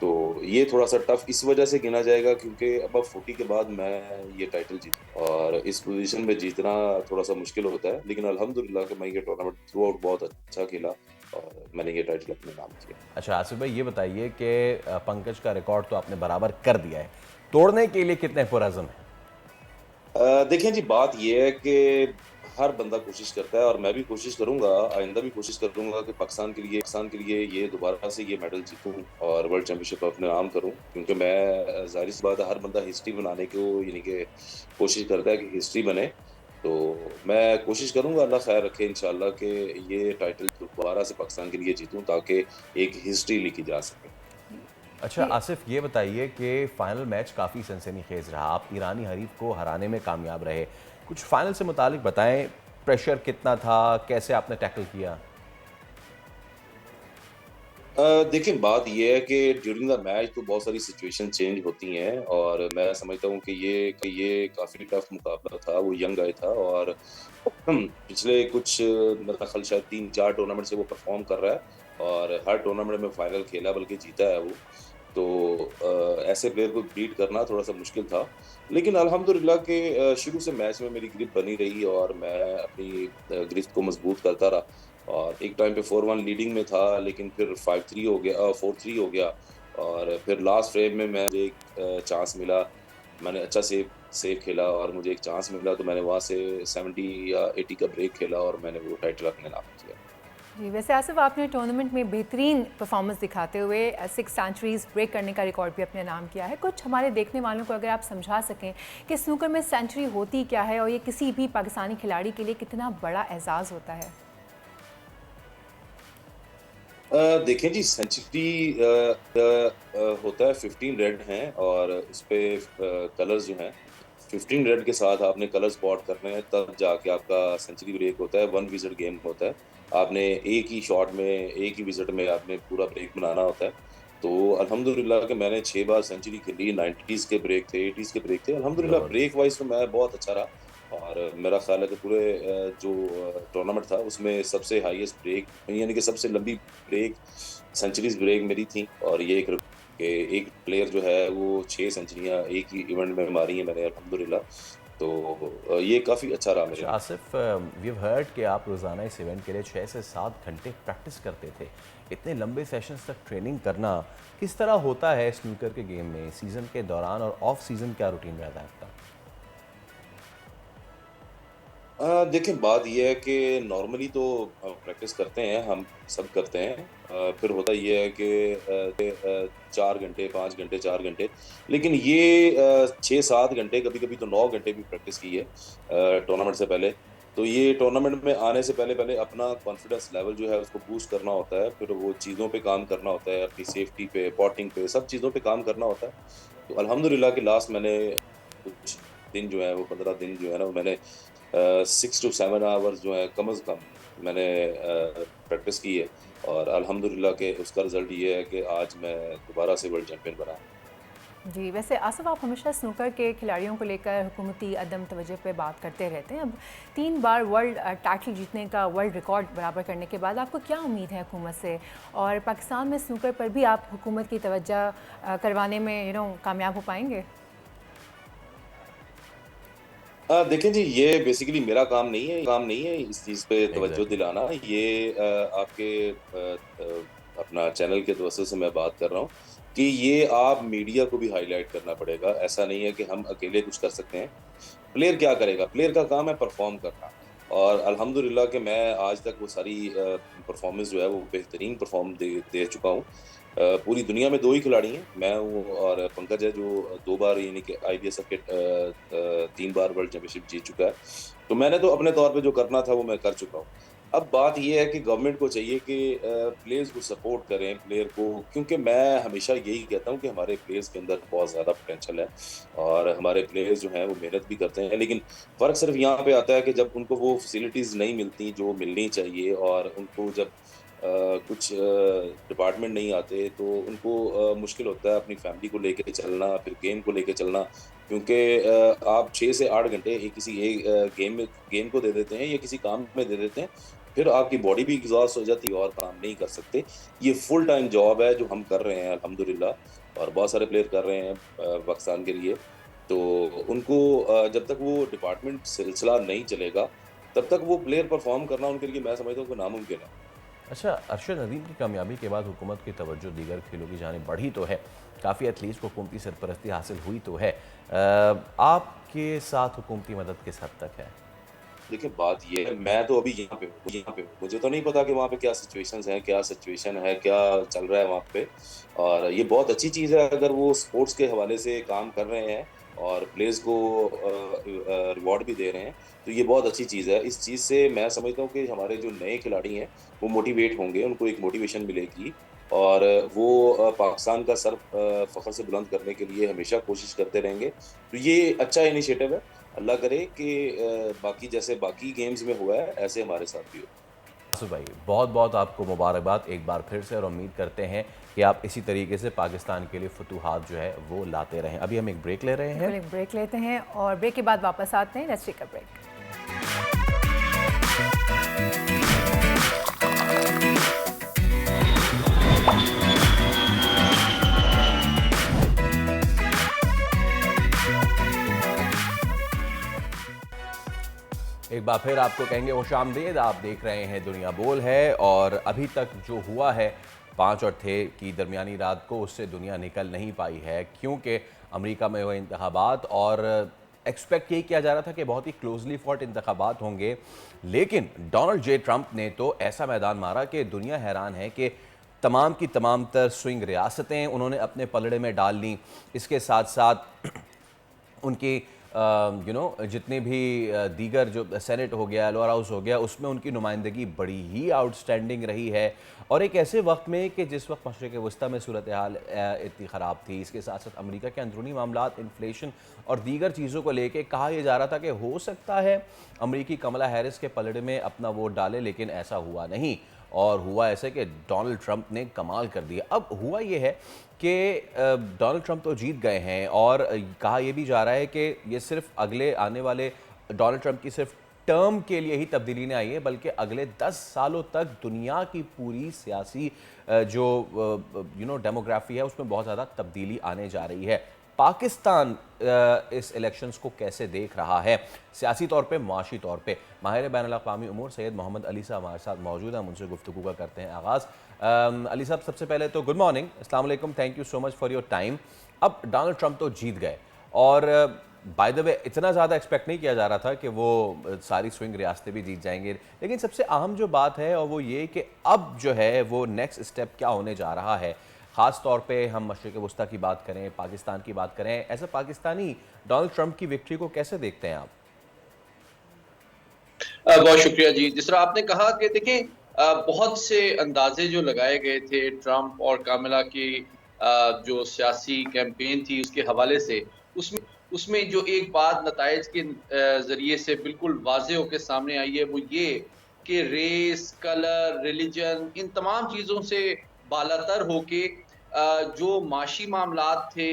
तो ये थोड़ा सा टफ इस वजह से गिना जाएगा क्योंकि अब 40 के बाद मैं ये टाइटल जीता और इस पोजीशन में जीतना थोड़ा सा मुश्किल होता है। लेकिन अल्हम्दुलिल्लाह कि मैं ये टूर्नामेंट थ्रू आउट बहुत अच्छा खेला और मैंने ये टाइटल अपने नाम किया। अच्छा आसिफ भाई, ये बताइए कि पंकज का रिकॉर्ड तो आपने बराबर कर दिया है, तोड़ने के लिए कितने पुरअज़्म हैं? देखिए जी, बात ये है कि हर बंदा कोशिश करता है और मैं भी कोशिश करूंगा, आइंदा भी कोशिश करूंगा कि पाकिस्तान के लिए ये दोबारा से ये मेडल जीतूं और वर्ल्ड चैंपियनशिप अपने नाम करूं। क्योंकि मैं, जाहिर सी बात है, हर बंदा हिस्ट्री बनाने को यानी कि कोशिश करता है कि हिस्ट्री बने। तो मैं कोशिश करूंगा, अल्लाह खैर रखे इंशाल्लाह, कि ये टाइटल दोबारा से पाकिस्तान के लिए जीतूं ताकि एक हिस्ट्री लिखी जा सके। अच्छा आसिफ, ये बताइए कि फाइनल मैच काफ़ी सनसनीखेज रहा, आप ईरानी हरीफ को हराने में कामयाब रहे। कुछ फाइनल से मुतालिक बताएं, प्रेशर कितना था, कैसे आपने टैकल किया? देखिए, बात ये है कि ड्यूरिंग द मैच तो बहुत सारी सिचुएशन चेंज होती हैं और मैं समझता हूँ कि ये काफ़ी टफ मुकाबला था। वो यंग गाय था और पिछले कुछ, मेरा ख्याल शायद 3-4 टूर्नामेंट से वो परफॉर्म कर रहा है और हर टूर्नामेंट में फाइनल खेला, बल्कि जीता है वो। तो ऐसे प्लेयर को बीट करना थोड़ा सा मुश्किल था। लेकिन अल्हम्दुलिल्लाह कि शुरू से मैच में मेरी ग्रिप बनी रही और मैं अपनी ग्रिप को मजबूत करता रहा और एक टाइम पे 4-1 लीडिंग में था, लेकिन फिर 5-3 हो गया, 4-3 हो गया और फिर लास्ट फ्रेम में मुझे एक चांस मिला। मैंने अच्छा सेव खेला और मुझे एक चांस मिला, तो मैंने वहाँ से 70 या 80 का ब्रेक खेला और मैंने वो टाइटल अपने नाम किया। जी, वैसे आसिफ, आपने टूर्नामेंट में बेहतरीन परफॉर्मेंस दिखाते हुए 6 सेंचुरीज ब्रेक करने का रिकॉर्ड भी अपने नाम किया है। कुछ हमारे देखने वालों को अगर आप समझा सकें कि स्नूकर में सेंचुरी होती क्या है और ये किसी भी पाकिस्तानी खिलाड़ी के लिए कितना बड़ा एजाज़ होता है? देखें जी, सेंचुरी होता है 15 रेड हैं और उस पे कलर्स जो हैं 15 रेड के साथ आपने कलर स्पॉट करने हैं, तब जाके आपका सेंचुरी ब्रेक होता है। 1 विजिट गेम होता है, आपने एक ही शॉट में, एक ही विजिट में आपने पूरा ब्रेक बनाना होता है। तो अल्हम्दुलिल्लाह कि मैंने 6 बार सेंचुरी खेली। 90s के ब्रेक थे, 80s के ब्रेक थे। अल्हम्दुलिल्लाह ब्रेक वाइज तो मैं बहुत अच्छा रहा और मेरा ख्याल है कि पूरे जो टूर्नामेंट था उसमें सबसे हाईएस्ट ब्रेक, यानी कि सबसे लंबी ब्रेक, सेंचुरीज ब्रेक मेरी थी। और ये एक प्लेयर जो है वो 6 सेंचुरियां एक ही इवेंट में मारी हैं मैंने अल्हम्दुलिल्लाह। तो ये काफ़ी अच्छा रहा मेरे लिए। आसिफ, वी हैव हर्ड कि आप रोज़ाना इस इवेंट के लिए 6 से 7 घंटे प्रैक्टिस करते थे। इतने लंबे सेशंस तक ट्रेनिंग करना किस तरह होता है स्नूकर के गेम में? सीज़न के दौरान और ऑफ सीज़न क्या रूटीन रहता है आपका? देखिए, बात ये है कि नॉर्मली तो प्रैक्टिस करते हैं, हम सब करते हैं। फिर होता ये है कि 4 घंटे, 5 घंटे, 4 घंटे, लेकिन ये 6-7 घंटे, कभी-कभी तो 9 घंटे भी प्रैक्टिस की है टूर्नामेंट से पहले। तो ये टूर्नामेंट में आने से पहले अपना कॉन्फिडेंस लेवल जो है उसको बूस्ट करना होता है, फिर वो चीज़ों पे काम करना होता है, अपनी सेफ्टी पे, पॉटिंग पे, सब चीज़ों पे काम करना होता है। तो अल्हम्दुलिल्लाह कि लास्ट मैंने कुछ दिन जो है वो 15 दिन जो है ना, मैंने 6 to 7 आवर्स जो है कम से कम मैंने प्रैक्टिस की है और अल्हम्दुलिल्लाह के उसका रिजल्ट ये है कि आज मैं दोबारा से वर्ल्ड चैंपियन बना। जी, वैसे आसिफ, आप हमेशा स्नूकर के खिलाड़ियों को लेकर हुकूमती अदम तवज्जो पे बात करते रहते हैं। अब 3 बार वर्ल्ड टाइटल जीतने का वर्ल्ड रिकॉर्ड बराबर करने के बाद आपको क्या उम्मीद है हुकूमत से? और पाकिस्तान में स्नूकर पर भी आप हुकूमत की तवज्जो करवाने में कामयाब हो पाएंगे? देखें जी, ये बेसिकली मेरा काम नहीं है इस चीज़ पे तवज्जो एग्जैक्टली। दिलाना। ये आपके अपना चैनल के तवज्जो से मैं बात कर रहा हूँ कि ये आप मीडिया को भी हाईलाइट करना पड़ेगा। ऐसा नहीं है कि हम अकेले कुछ कर सकते हैं। प्लेयर क्या करेगा? प्लेयर का काम है परफ़ॉर्म करना, और अल्हम्दुलिल्लाह कि मैं आज तक वो सारी परफ़ॉर्मेंस जो है वो बेहतरीन परफ़ॉर्म दे दे चुका हूँ। पूरी दुनिया में 2 ही खिलाड़ी हैं, मैं हूँ और पंकज है, जो 2 बार यानी कि आईबीएसएफ के 3 बार वर्ल्ड चैंपियनशिप जीत चुका है। तो मैंने तो अपने तौर पे जो करना था वो मैं कर चुका हूँ। अब बात ये है कि गवर्नमेंट को चाहिए कि प्लेयर्स को सपोर्ट करें, प्लेयर को, क्योंकि मैं हमेशा यही कहता हूँ कि हमारे प्लेयर्स के अंदर बहुत ज़्यादा पोटेंशियल है और हमारे प्लेयर्स जो हैं वो मेहनत भी करते हैं। लेकिन फ़र्क सिर्फ़ यहाँ पे आता है कि जब उनको वो फैसिलिटीज़ नहीं मिलती जो मिलनी चाहिए, और उनको जब कुछ डिपार्टमेंट नहीं आते, तो उनको मुश्किल होता है अपनी फैमिली को लेके चलना, फिर गेम को लेके चलना। क्योंकि आप 6 से 8 घंटे किसी एक गेम को दे देते हैं या किसी काम में दे देते हैं, फिर आपकी बॉडी भी एग्ज़ॉस्ट हो जाती है और काम नहीं कर सकते। ये फुल टाइम जॉब है जो हम कर रहे हैं अल्हम्दुलिल्लाह, और बहुत सारे प्लेयर कर रहे हैं पाकिस्तान के लिए। तो उनको जब तक वो डिपार्टमेंट सिलसिला नहीं चलेगा, तब तक वो प्लेयर परफ़ॉर्म करना उनके लिए मैं समझता हूँ कि नामुमकिन है। अच्छा, अरशद नदीम की कामयाबी के बाद हुकूमत की तवज्जो दीगर खेलों की जानिब बढ़ी तो है, काफ़ी एथलीट्स को हुकूमती सरपरस्ती हासिल हुई तो है। आपके साथ हुकूमती मदद किस हद तक है? देखिए, बात ये है, मैं तो अभी यहाँ पे हूँ। मुझे तो नहीं पता कि वहाँ पे क्या सिचुएशंस हैं, क्या सिचुएशन है, क्या चल रहा है वहाँ पे। और ये बहुत अच्छी चीज़ है अगर वो स्पोर्ट्स के हवाले से काम कर रहे हैं और प्लेयर्स को रिवॉर्ड भी दे रहे हैं, तो ये बहुत अच्छी चीज़ है। इस चीज़ से मैं समझता हूँ कि हमारे जो नए खिलाड़ी हैं, वो मोटिवेट होंगे, उनको एक मोटिवेशन मिलेगी, और वो पाकिस्तान का सर फ़ख्र से बुलंद करने के लिए हमेशा कोशिश करते रहेंगे। तो ये अच्छा इनिशिएटिव है। अल्लाह करे कि बाकी जैसे बाकी गेम्स में हुआ है, ऐसे हमारे साथ भी हो। आसिफ भाई, बहुत बहुत आपको मुबारकबाद एक बार फिर से, और उम्मीद करते हैं कि आप इसी तरीके से पाकिस्तान के लिए फतूहात जो है वो लाते रहें। अभी हम एक ब्रेक ले रहे हैं। बिल्कुल, एक ब्रेक लेते हैं और ब्रेक के बाद वापस आते हैं। Let's take a break. एक बार फिर आपको कहेंगे खुशामदीद। आप देख रहे हैं दुनिया बोल है, और अभी तक जो हुआ है 5 और 6 की दरमियानी रात को, उससे दुनिया निकल नहीं पाई है, क्योंकि अमेरिका में हुए इंतखाबात, और एक्सपेक्ट यही किया जा रहा था कि बहुत ही क्लोजली फॉट इंतखाबात होंगे, लेकिन डोनाल्ड जे ट्रंप ने तो ऐसा मैदान मारा कि दुनिया हैरान है कि तमाम की तमाम तर स्विंग रियासतें उन्होंने अपने पलड़े में डाल ली। इसके साथ साथ उनकी जितने भी दीगर, जो सेनेट हो गया, लोअर हाउस हो गया, उसमें उनकी नुमाइंदगी बड़ी ही आउटस्टैंडिंग रही है, और एक ऐसे वक्त में कि जिस वक्त मशरिक़ वस्ती में सूरत हाल इतनी ख़राब थी। इसके साथ साथ अमेरिका के अंदरूनी मामलात, इन्फ्लेशन और दीगर चीज़ों को लेके कहा यह जा रहा था कि हो सकता है अमेरिकी कमला हैरिस के पलड़े में अपना वोट डाले, लेकिन ऐसा हुआ नहीं, और हुआ ऐसे कि डोनाल्ड ट्रंप ने कमाल कर दिया। अब हुआ ये है कि डोनाल्ड ट्रंप तो जीत गए हैं, और कहा यह भी जा रहा है कि ये सिर्फ अगले आने वाले डोनाल्ड ट्रंप की सिर्फ टर्म के लिए ही तब्दीली नहीं आई है, बल्कि अगले 10 सालों तक दुनिया की पूरी सियासी जो डेमोग्राफी है उसमें बहुत ज़्यादा तब्दीली आने जा रही है। पाकिस्तान इस इलेक्शंस को कैसे देख रहा है, सियासी तौर पे, मुआशी तौर पे? माहिर बैनुल-अक़वामी उमूर सैयद मोहम्मद अली साहब हमारे साथ मौजूद हैं, उनसे गुफ्तगू का करते हैं आगाज़। अली साहब, सबसे पहले तो गुड मॉर्निंग, अस्सलाम वालेकुम, thank you so much for your time. अब डोनाल्ड ट्रंप तो जीत गए, और बाय द वे इतना ज़्यादा एक्सपेक्ट नहीं किया जा रहा था कि वो सारी स्विंग रियासतें भी जीत जाएंगे, लेकिन सबसे अहम जो बात है और वो ये कि अब जो है वो नेक्स्ट स्टेप क्या होने जा रहा है, ख़ास तौर पे हम मशरिक़ वस्ती की बात करें, पाकिस्तान की बात करें, as a Pakistani Donald Trump की विक्ट्री को कैसे देखते हैं आप? बहुत शुक्रिया जी। जिस तरह आपने कहा कि देखें, बहुत से अंदाजे जो लगाए गए थे ट्रंप और कामिला की जो सियासी कैंपेन थी उसके हवाले से, उसमें उसमें जो एक बात नताइज के ज़रिए से बिल्कुल वाज़ेह होकर सामने आई है, वो ये कि रेस, कलर, रिलीजन, इन तमाम चीज़ों से बालातर होके जो माशी मामलात थे,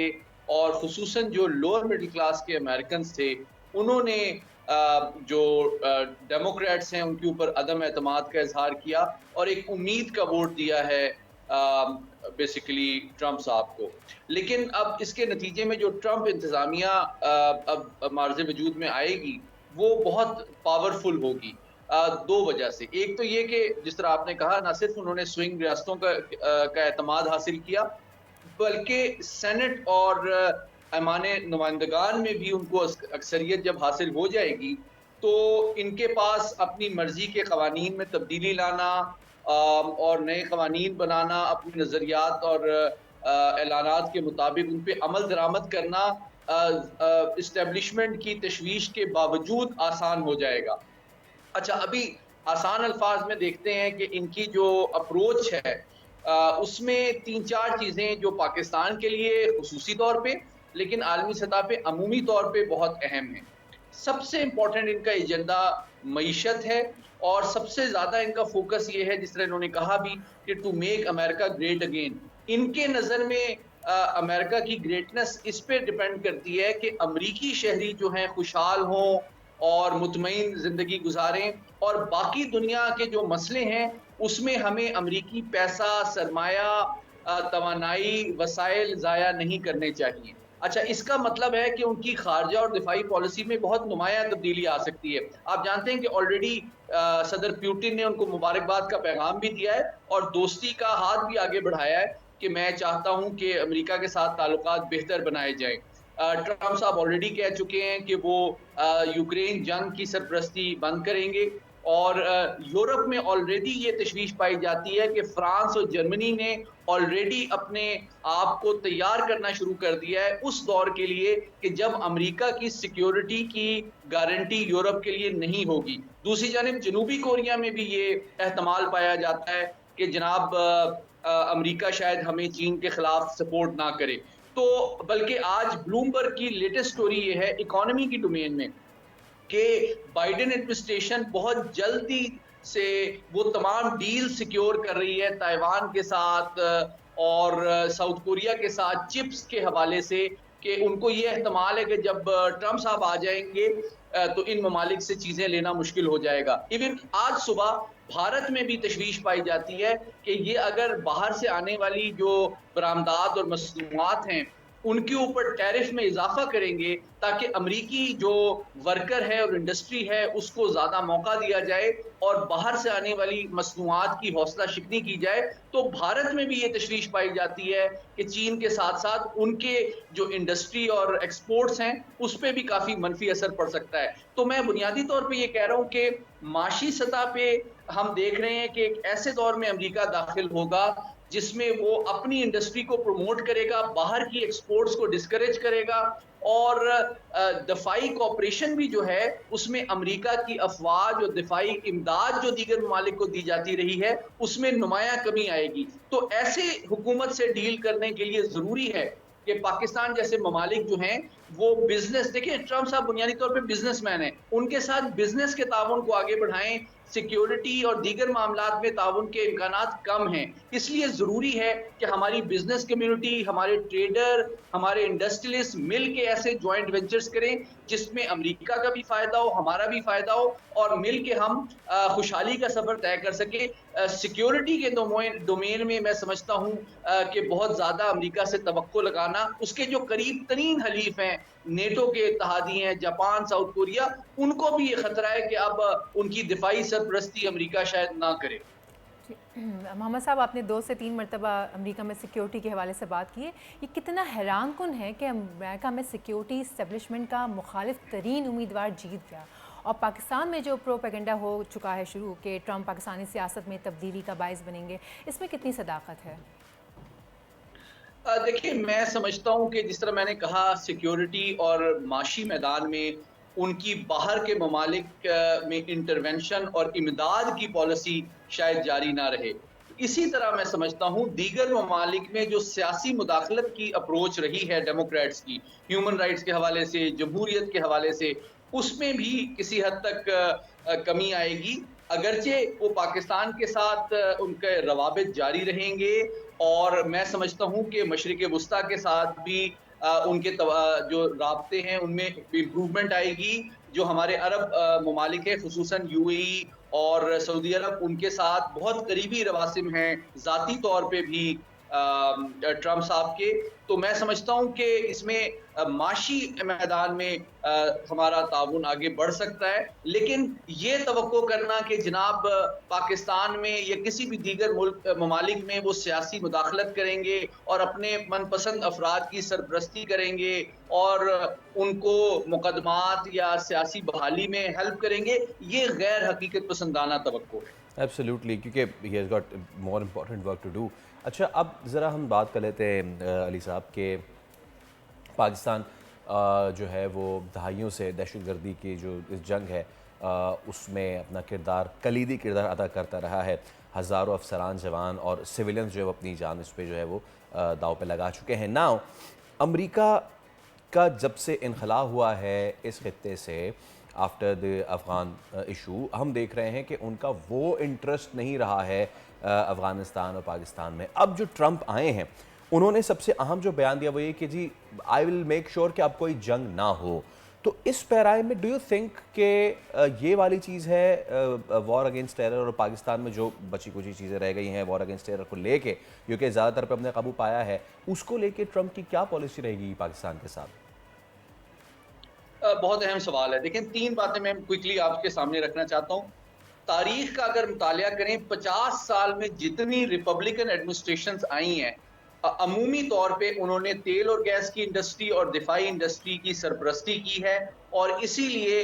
और खुसूसन जो लोअर मिडिल क्लास के अमेरिकन थे, उन्होंने जो डेमोक्रेट्स हैं उनके ऊपर अदम एतमाद का इजहार किया और एक उम्मीद का वोट दिया है बेसिकली ट्रंप साहब को। लेकिन अब इसके नतीजे में जो ट्रंप इंतज़ामिया अब मार्ज़े वजूद में आएगी वो बहुत पावरफुल होगी दो वजह से। एक तो ये कि जिस तरह आपने कहा, ना सिर्फ उन्होंने स्विंग रियासतों का एतमाद हासिल किया, बल्कि सेनेट और ऐवान नुमाइंदगान में भी उनको अक्सरियत जब हासिल हो जाएगी तो इनके पास अपनी मर्जी के कवानीन में तब्दीली लाना और नए कवानीन बनाना, अपने नज़रियात और ऐलानात के मुताबिक उन पर अमल दरामद करना इस्टेब्लिशमेंट की तशवीश के बावजूद आसान हो जाएगा। अच्छा, अभी आसान अल्फाज में देखते हैं कि इनकी जो अप्रोच है उसमें 3-4 चीज़ें जो पाकिस्तान के लिए खुसूसी तौर पे लेकिन आलमी सतह पे अमूमी तौर पे बहुत अहम है। सबसे इम्पोर्टेंट इनका एजेंडा मईशत है और सबसे ज़्यादा इनका फोकस ये है, जिस तरह इन्होंने कहा भी, कि to make America great again. इनके नज़र में अमेरिका की ग्रेटनेस इस पे डिपेंड करती है कि अमरीकी शहरी जो हैं खुशहाल हों और मुतमईन ज़िंदगी गुजारें, और बाकी दुनिया के जो मसले हैं उसमें हमें अमरीकी पैसा, सरमाया, तवानाई, वसाइल ज़ाया नहीं करने चाहिए। अच्छा, इसका मतलब है कि उनकी खारजा और दिफाई पॉलिसी में बहुत नुमायां तब्दीली आ सकती है। आप जानते हैं कि ऑलरेडी सदर पुतिन ने उनको मुबारकबाद का पैगाम भी दिया है और दोस्ती का हाथ भी आगे बढ़ाया है कि मैं चाहता हूं कि अमेरिका के साथ ताल्लुकात बेहतर बनाए जाएं। ट्रंप साहब ऑलरेडी कह चुके हैं कि वो यूक्रेन जंग की सरपरस्ती बंद करेंगे और यूरोप में ऑलरेडी ये तशवीश पाई जाती है कि फ्रांस और जर्मनी ने ऑलरेडी अपने आप को तैयार करना शुरू कर दिया है उस दौर के लिए कि जब अमेरिका की सिक्योरिटी की गारंटी यूरोप के लिए नहीं होगी। दूसरी जानिब जनूबी कोरिया में भी ये एहतमाल पाया जाता है कि जनाब अमेरिका शायद हमें चीन के खिलाफ सपोर्ट ना करे। तो बल्कि आज ब्लूमबर्ग की लेटेस्ट स्टोरी ये है इकोनॉमी की डोमेन में कि बाइडेन एडमिनिस्ट्रेशन बहुत जल्दी से वो तमाम डील सिक्योर कर रही है ताइवान के साथ और साउथ कोरिया के साथ चिप्स के हवाले से, कि उनको ये एहतमाल है कि जब ट्रंप साहब आ जाएंगे तो इन ममालिक से चीज़ें लेना मुश्किल हो जाएगा। इवन आज सुबह भारत में भी तशवीश पाई जाती है कि ये अगर बाहर से आने वाली जो बरामदात और मसनूआत हैं उनके ऊपर टैरिफ में इजाफा करेंगे ताकि अमरीकी जो वर्कर है और इंडस्ट्री है उसको ज़्यादा मौका दिया जाए और बाहर से आने वाली मसनूआत की हौसला शिकनी की जाए। तो भारत में भी ये तशवीश पाई जाती है कि चीन के साथ साथ उनके जो इंडस्ट्री और एक्सपोर्ट्स हैं उस पर भी काफ़ी मनफी असर पड़ सकता है। तो मैं बुनियादी तौर पर ये कह रहा हूँ कि माशी सतह पे हम देख रहे हैं कि एक ऐसे दौर में अमेरिका दाखिल होगा जिसमें वो अपनी इंडस्ट्री को प्रमोट करेगा, बाहर की एक्सपोर्ट्स को डिस्करेज करेगा और दफाई कॉपरेशन भी जो है उसमें अमेरिका की अफवाज और दफाई इमदाद जो दीगर ममालिक को दी जाती रही है उसमें नुमायां कमी आएगी। तो ऐसे हुकूमत से डील करने के लिए ज़रूरी है कि पाकिस्तान जैसे ममालिक जो हैं वो बिजनेस, देखिए ट्रंप साहब बुनियादी तौर पे बिजनेसमैन हैं, उनके साथ बिजनेस के ताउन को आगे बढ़ाएं। सिक्योरिटी और दीगर मामलात में ताउन के इम्कानात कम हैं, इसलिए ज़रूरी है कि हमारी बिजनेस कम्युनिटी, हमारे ट्रेडर, हमारे इंडस्ट्रियलिस्ट मिल के ऐसे जॉइंट वेंचर्स करें जिसमें अमेरिका का भी फ़ायदा हो, हमारा भी फ़ायदा हो और मिल के हम खुशहाली का सफ़र तय कर सके। सिक्योरिटी के डोमेन में मैं समझता हूँ कि बहुत ज़्यादा अमेरिका से तवक्को लगाना, उसके जो करीब तरीन हलीफ हैं नेटो के इत्तेहादी हैं जापान, साउथ कोरिया, उनको भी ये खतरा है कि अब उनकी दिफाई सरपरस्ती अमेरिका शायद ना करे। मोहम्मद साहब, आपने 2 से 3 मरतबा अमेरिका में सिक्योरिटी के हवाले से बात की है। ये कितना हैरान कुन है कि अमेरिका में सिक्योरिटी इस्टेब्लिशमेंट का मुखालिफ तरीन उम्मीदवार जीत गया और पाकिस्तान में जो प्रोपेगेंडा हो चुका है शुरू कि ट्रंप पाकिस्तानी सियासत में तब्दीली का बाइस बनेंगे, इसमें कितनी सदाकत है? देखिए, मैं समझता हूँ कि जिस तरह मैंने कहा सिक्योरिटी और माशी मैदान में उनकी बाहर के ममालिक में इंटरवेंशन और इमदाद की पॉलिसी शायद जारी ना रहे। इसी तरह मैं समझता हूँ दीगर ममालिक में जो सियासी मुदाखलत की अप्रोच रही है डेमोक्रेट्स की, ह्यूमन राइट्स के हवाले से, जमहूरियत के हवाले से, उसमें भी किसी हद तक कमी आएगी। अगरचे वो पाकिस्तान के साथ उनके रवाबित जारी रहेंगे और मैं समझता हूँ कि मशरिक़ वुस्ता के साथ भी उनके जो राब्ते हैं उनमें इम्प्रूवमेंट आएगी। जो हमारे अरब ममालिक है, खुसूसन यूएई और सऊदी अरब, उनके साथ बहुत करीबी रवासिम हैं ज़ाती तौर पे भी ट्रंप साहब के। तो मैं समझता हूं कि इसमें माशी मैदान में हमारा ताउन आगे बढ़ सकता है, लेकिन ये तवक्को करना कि जनाब पाकिस्तान में या किसी भी दीगर मुल्क ममालिक में वो सियासी मुदाखलत करेंगे और अपने मनपसंद अफराद की सरपरस्ती करेंगे और उनको मुकदमात या सियासी बहाली में हेल्प करेंगे, ये गैर हकीकत पसंदाना तवक्को है। एब्सोल्युटली, क्योंकि he has got more important work to do. अच्छा, अब ज़रा हम बात कर लेते हैं अली साहब के पाकिस्तान जो है वो दहाइयों से दहशतगर्दी की जो इस जंग है उसमें अपना किरदार, कलीदी किरदार अदा करता रहा है। हज़ारों अफसरान, जवान और सिविलियंस जो है वो अपनी जान इस पर जो है वो दाव पे लगा चुके हैं। नाउ अमेरिका का जब से इनखला हुआ है इस खित्ते से आफ्टर द अफ़गान इशू, हम देख रहे हैं कि उनका वो इंटरेस्ट नहीं रहा है अफ़गानिस्तान और पाकिस्तान में। अब जो ट्रंप आए हैं उन्होंने सबसे अहम जो बयान दिया वो ये कि जी आई विल मेक श्योर कि अब कोई जंग ना हो। तो इस पैराए में डू यू थिंक कि ये वाली चीज़ है वॉर अगेंस्ट टेरर, और पाकिस्तान में जो बची कुछ चीज़ें रह गई हैं वॉर अगेंस्ट टेरर को लेके, क्योंकि ज़्यादातर पे अपने काबू पाया है, उसको लेके ट्रंप की क्या पॉलिसी रहेगी पाकिस्तान के साथ? बहुत अहम सवाल है। देखिए, 3 बातें मैं क्विकली आपके सामने रखना चाहता हूँ। तारीख का अगर मुतालिया करें, 50 साल में जितनी रिपब्लिकन एडमिनिस्ट्रेशंस आई हैं, अमूमी तौर पे उन्होंने तेल और गैस की इंडस्ट्री और दिफाई इंडस्ट्री की सरपरस्ती की है, और इसीलिए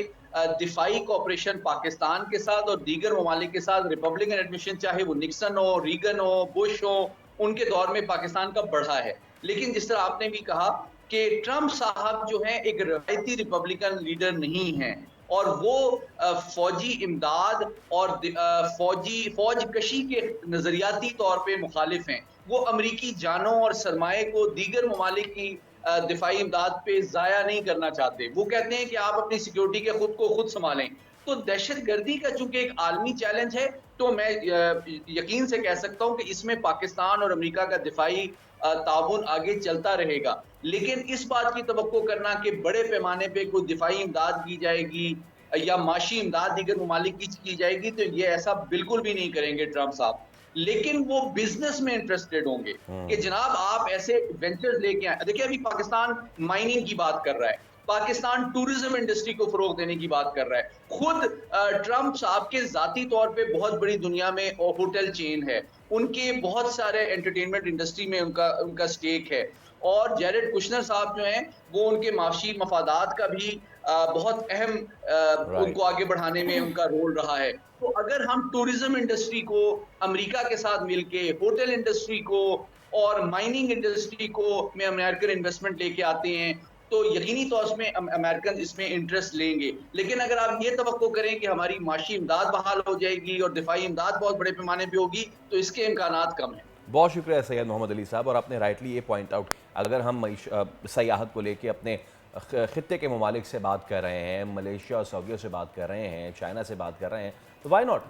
दिफाई कॉपरेशन पाकिस्तान के साथ और दीगर ममालिक के साथ रिपब्लिकन एडमिनिस्ट्रेशन, चाहे वो निक्सन हो, रीगन हो, बुश हो, उनके दौर में पाकिस्तान का बढ़ा है। लेकिन जिस तरह आपने भी कहा कि ट्रंप साहब जो हैं एक रवायती रिपब्लिकन लीडर नहीं हैं, और वो फौजी इमदाद और फौज कशी के नजरियाती तौर पे मुखालिफ हैं। वो अमरीकी जानों और सरमाए को दीगर ममालिक की दिफाई इमदाद पे ज़ाया नहीं करना चाहते। वो कहते हैं कि आप अपनी सिक्योरिटी के खुद को खुद संभालें। तो दहशतगर्दी का चूंकि एक आलमी चैलेंज है, तो मैं यकीन से कह सकता हूं कि इसमें पाकिस्तान और अमेरिका का दिफाई ताउन आगे चलता रहेगा। लेकिन इस बात की तवक्को करना कि बड़े पैमाने पे कोई दिफाई इमदाद की जाएगी या माशी इमदाद दीगर ममालिक की जाएगी, तो ये ऐसा बिल्कुल भी नहीं करेंगे ट्रंप साहब। लेकिन वो बिजनेस में इंटरेस्टेड होंगे कि जनाब आप ऐसे वेंचर्स लेके आए। देखिए, अभी पाकिस्तान माइनिंग की बात कर रहा है, पाकिस्तान टूरिज्म इंडस्ट्री को फरोग देने की बात कर रहा है। खुद ट्रंप साहब के जाती तौर पे बहुत बड़ी दुनिया में होटल चेन है, उनके बहुत सारे एंटरटेनमेंट इंडस्ट्री में उनका स्टेक है, और जैरेड कुशनर साहब जो हैं वो उनके माशी मफादात का भी बहुत अहम उनको आगे बढ़ाने में उनका रोल रहा है। तो अगर हम टूरिज्म इंडस्ट्री को अमेरिका के साथ मिलके, होटल इंडस्ट्री को और माइनिंग इंडस्ट्री को में अमेरिकन इन्वेस्टमेंट लेके आते हैं, तो यकीनी तौर में अमेरिकन इसमें इंटरेस्ट लेंगे। लेकिन अगर आप ये तवक्को करें कि हमारी माशी इमदाद बहाल हो जाएगी और दिफाई इमदाद बहुत बड़े पैमाने पे होगी, तो इसके इम्कानात कम हैं। बहुत शुक्रिया सैयद मोहम्मद अली साहब। और आपने राइटली ये पॉइंट आउट, अगर हम सयाहत को लेके अपने खित्ते के ममालिक से बात कर रहे हैं, मलेशिया और सऊदियों से बात कर रहे हैं, चाइना से बात कर रहे हैं, तो वाई नॉट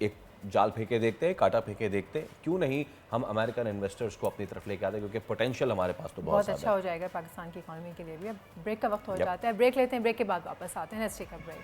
एक जाल फेंके देखते हैं, कांटा फेंके देखते हैं, क्यों नहीं हम अमेरिकन इन्वेस्टर्स को अपनी तरफ लेके आते हैं, क्योंकि पोटेंशियल हमारे पास तो बहुत अच्छा हो जाएगा पाकिस्तान की इकोनॉमी के लिए भी। अब ब्रेक का वक्त हो जाता है, ब्रेक लेते हैं, ब्रेक के बाद वापस आते हैं। Let's take a break.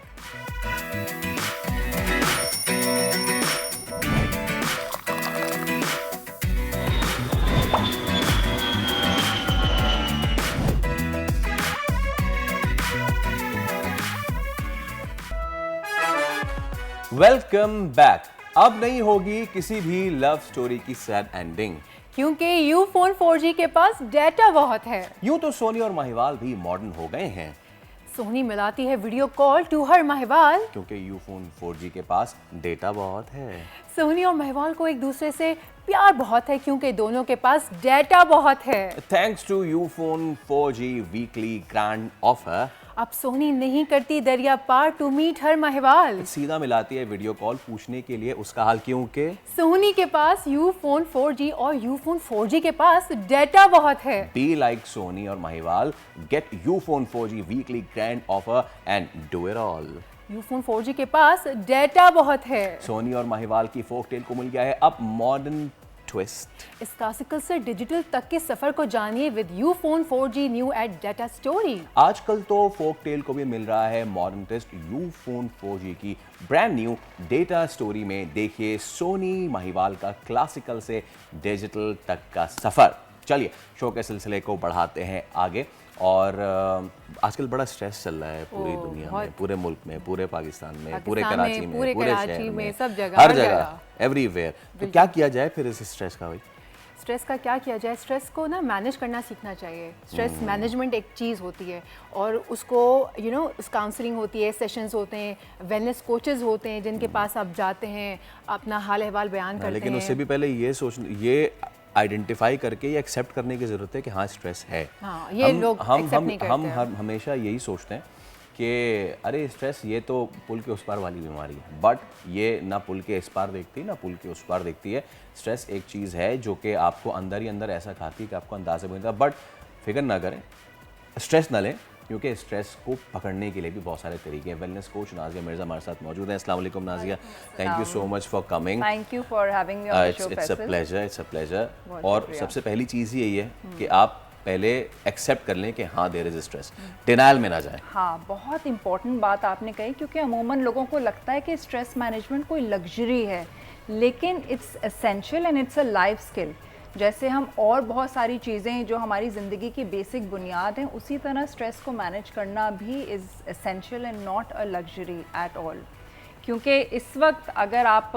Welcome back. अब नहीं होगी किसी भी लव स्टोरी की सैड एंडिंग, क्योंकि यूफोन 4G के पास डेटा बहुत है। यूं तो सोनी और महिवाल भी मॉडर्न हो गए हैं। सोनी मिलाती है video call to her Mahiwal, क्योंकि यूफोन 4G के पास डेटा बहुत है। सोनी और महिवाल को एक दूसरे से प्यार बहुत है, क्योंकि दोनों के पास डेटा बहुत है। Thanks to Ufone 4G weekly grand offer, अब सोनी नहीं करती दरिया पार टू मीट हर महिवाल, सीधा मिलाती है वीडियो कॉल पूछने के लिए उसका हाल, क्योंकि सोनी के पास यूफोन 4G और यूफोन 4G के पास डेटा बहुत है। बी लाइक सोनी और Mahiwal, get Ufone 4G weekly grand offer and do it all. Ufone 4G के पास डेटा बहुत है। सोनी और महिवाल की फोक टेल को मिल गया है अब मॉडर्न twist. इस क्लासिकल से डिजिटल तक के सफर को जानिए with Ufone 4G new at data story. आजकल तो फोक टेल को भी मिल रहा है मॉडर्न टेस्ट यूफोन 4G की ब्रांड न्यू डेटा स्टोरी में। देखिए सोनी महिवाल का क्लासिकल से डिजिटल तक का सफर। चलिए शो के सिलसिले को बढ़ाते हैं आगे। और आजकल बड़ा स्ट्रेस चल रहा है पूरी दुनिया में, पूरे मुल्क में, पूरे पाकिस्तान में, पूरे कराची में, पूरे शहर में, सब जगह, हर जगह, एवरीवेयर। तो क्या किया जाए फिर इस स्ट्रेस का भाई? स्ट्रेस का क्या किया जाए? स्ट्रेस को ना मैनेज करना सीखना चाहिए। स्ट्रेस मैनेजमेंट एक चीज़ होती है और उसको उस काउंसलिंग होती है, सेशंस होते हैं, वेलनेस कोचेस होते हैं जिनके पास आप जाते हैं, अपना हाल अहवाल बयान करते हैं। लेकिन उससे भी पहले ये आइडेंटिफाई करके या एक्सेप्ट करने की ज़रूरत है कि हाँ स्ट्रेस है। हाँ, ये लोग एक्सेप्ट नहीं करते हैं। हम हमेशा यही सोचते हैं कि अरे स्ट्रेस ये तो पुल के उस पार वाली बीमारी है, बट ये ना पुल के इस पार देखती ना पुल के उस पार देखती है। स्ट्रेस एक चीज़ है जो कि आपको अंदर ही अंदर ऐसा खाती है कि आपको अंदाज़ा नहीं होता। बट फिक्र ना करें, स्ट्रेस ना लें, क्योंकि स्ट्रेस को पकड़ने के लिए भी बहुत सारे तरीके हैं। वेलनेस कोच नाजिया मिर्ज़ा हमारे साथ मौजूद हैं। अस्सलाम वालेकुम Nazia, thank you so much for coming. Thank you for having me on the show. It's a pleasure. और सबसे पहली चीज़ यही है कि आप पहले एक्सेप्ट कर लें कि हाँ देयर इज स्ट्रेस, डिनायल में ना जाएं। हाँ, बहुत इंपॉर्टेंट बात आपने कही, क्योंकि अमूमन लोगों को लगता है कि स्ट्रेस मैनेजमेंट कोई लग्जरी है, लेकिन it's essential and it's a life skill. जैसे हम और बहुत सारी चीज़ें जो हमारी ज़िंदगी की बेसिक बुनियाद हैं, उसी तरह स्ट्रेस को मैनेज करना भी is essential and not a luxury at all. क्योंकि इस वक्त अगर आप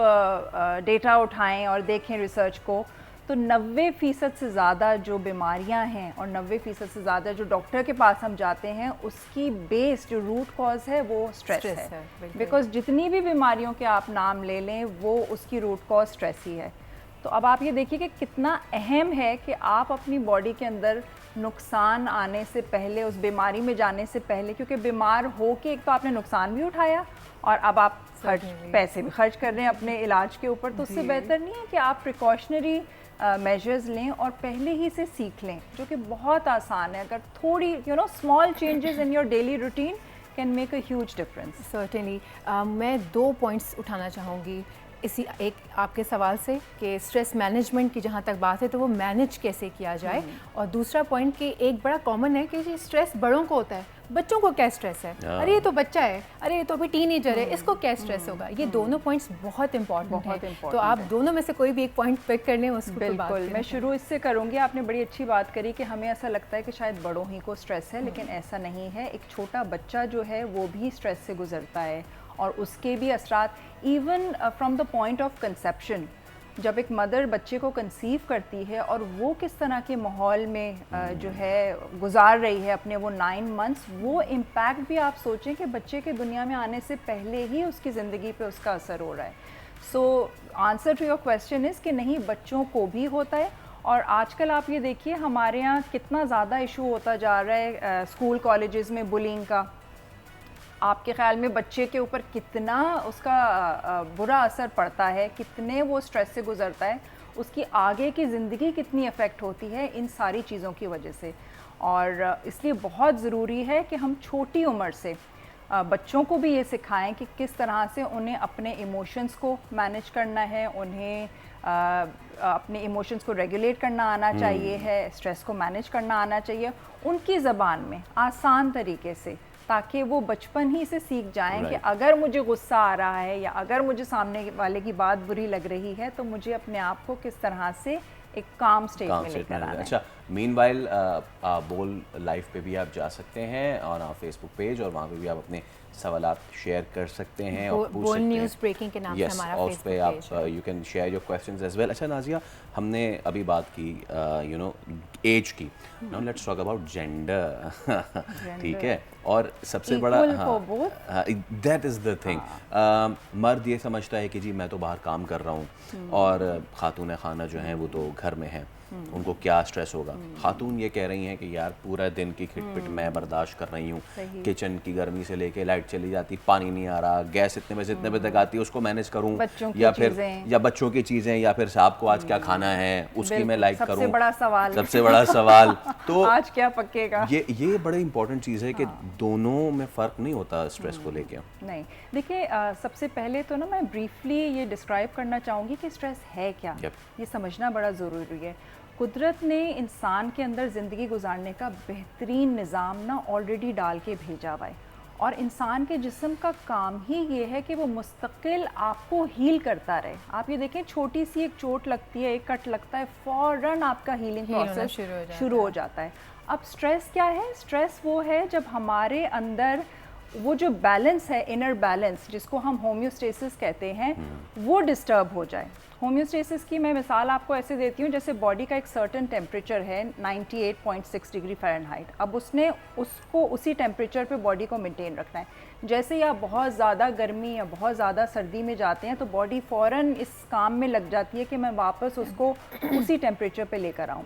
डेटा उठाएं और देखें रिसर्च को, तो 90% से ज़्यादा जो बीमारियां हैं और 90% से ज़्यादा जो डॉक्टर के पास हम जाते हैं, उसकी बेस जो रूट कॉज है वो स्ट्रेस है। बिकॉज जितनी भी बीमारियों के आप नाम ले लें, वो उसकी रूट कॉज स्ट्रेस ही है। तो अब आप ये देखिए कि कितना अहम है कि आप अपनी बॉडी के अंदर नुकसान आने से पहले, उस बीमारी में जाने से पहले, क्योंकि बीमार हो के एक तो आपने नुकसान भी उठाया और अब आप पैसे भी खर्च कर रहे हैं अपने इलाज के ऊपर। तो उससे बेहतर नहीं है कि आप प्रिकॉशनरी मेजर्स लें और पहले ही से सीख लें, जो कि बहुत आसान है। अगर थोड़ी small changes in your daily routine can make a huge difference. Certainly. मैं 2 पॉइंट्स उठाना चाहूँगी इसी एक आपके सवाल से कि स्ट्रेस मैनेजमेंट की जहाँ तक बात है तो वो मैनेज कैसे किया जाए, और दूसरा पॉइंट कि एक बड़ा कॉमन है कि स्ट्रेस बड़ों को होता है, बच्चों को क्या स्ट्रेस है, अरे ये तो बच्चा है, अरे ये तो अभी टीनेजर है, इसको क्या स्ट्रेस होगा। ये दोनों पॉइंट्स बहुत इंपॉर्टेंट हैं, तो आप दोनों में से कोई भी एक पॉइंट पिक कर लें, उसको बिल्कुल। मैं शुरू इससे करूँगी। आपने बड़ी अच्छी बात करी कि हमें ऐसा लगता है कि शायद बड़ों ही को स्ट्रेस है, लेकिन ऐसा नहीं है। एक छोटा बच्चा जो है वो भी स्ट्रेस से गुजरता है और उसके भी असरात even from the point of conception. जब एक मदर बच्चे को कंसीव करती है और वो किस तरह के माहौल में जो है गुजार रही है अपने वो 9 मंथ्स, वो इम्पैक्ट भी आप सोचें कि बच्चे के दुनिया में आने से पहले ही उसकी ज़िंदगी पे उसका असर हो रहा है। So answer to your question is कि नहीं, बच्चों को भी होता है। और आजकल आप ये देखिए हमारे यहाँ कितना ज़्यादा इशू होता जा रहा है स्कूल कॉलेजेस में बुलिंग का। आपके ख्याल में बच्चे के ऊपर कितना उसका बुरा असर पड़ता है, कितने वो स्ट्रेस से गुजरता है, उसकी आगे की ज़िंदगी कितनी अफेक्ट होती है इन सारी चीज़ों की वजह से। और इसलिए बहुत ज़रूरी है कि हम छोटी उम्र से बच्चों को भी ये सिखाएं कि किस तरह से उन्हें अपने इमोशंस को मैनेज करना है, उन्हें अपने इमोशंस को रेगुलेट करना आना चाहिए है, स्ट्रेस को मैनेज करना आना चाहिए उनकी ज़बान में, आसान तरीके से, ताकि वो बचपन ही से सीख जाएं कि अगर मुझे गुस्सा आ रहा है या अगर मुझे सामने वाले की बात बुरी लग रही है तो मुझे अपने आप को किस तरह से एक काम स्टेट में लेकर आना है। अच्छा, मीनवाइल बोल लाइव पे भी आप जा सकते हैं और फेसबुक पेज, और वहाँ पे भी आप अपने सवालात शेयर कर सकते हैं और पूछ सकते हैं। न्यूज़ ब्रेकिंग के नाम से हमारा और उस पे आप you can share your questions as well. अच्छा नाजिया, हमने अभी बात की एज की, now let's talk about gender. ठीक है, और सबसे बड़ा दैट इज़ द थिंग। मर्द ये समझता है कि जी मैं तो बाहर काम कर रहा हूँ और खातून खाना जो है वो तो घर में है, उनको क्या स्ट्रेस होगा। खातून ये कह रही हैं कि यार पूरा दिन की खिटपिट मैं बर्दाश्त कर रही हूँ, किचन की गर्मी से लेके लाइट चली जाती, पानी नहीं आ रहा, गैस इतने बजे से इतने बजे तक आती है, उसको मैनेज करूँ, या फिर बच्चों की चीज़ें, या फिर साहब को आज क्या खाना है उसकी मैं लाइक करूँ, सबसे बड़ा सवाल तो आज क्या पकेगा। ये बड़े इंपॉर्टेंट चीज़ है कि दोनों में फ़र्क नहीं होता स्ट्रेस को लेके। नहीं, देखिए सबसे पहले तो ना मैं ब्रीफली ये डिस्क्राइब करना चाहूँगी कि स्ट्रेस है क्या। ये समझना बड़ा ज़रूरी है। कुदरत ने इंसान के अंदर ज़िंदगी गुजारने का बेहतरीन निज़ाम ना ऑलरेडी डाल के भेजा हुआ है, और इंसान के जिस्म का काम ही ये है कि वो मुस्तकिल आपको हील करता रहे। आप ये देखें, छोटी सी एक चोट लगती है, एक कट लगता है, फ़ौरन आपका हीलिंग प्रोसेस शुरू हो जाता है। अब स्ट्रेस क्या है? स्ट्रेस वो है जब हमारे अंदर वो जो बैलेंस है, इनर बैलेंस, जिसको हम होम्योस्टेसिस कहते हैं, वो डिस्टर्ब हो जाए। होम्योस्टेसिस की मैं मिसाल आपको ऐसे देती हूँ, जैसे बॉडी का एक सर्टेन टेम्परेचर है 98.6 डिग्री फ़ारेनहाइट। अब उसको उसी टेम्परेचर पे बॉडी को मेंटेन रखना है। जैसे ही आप बहुत ज़्यादा गर्मी या बहुत ज़्यादा सर्दी में जाते हैं तो बॉडी फ़ौरन इस काम में लग जाती है कि मैं वापस उसको उसी टेम्परेचर पे लेकर आऊँ।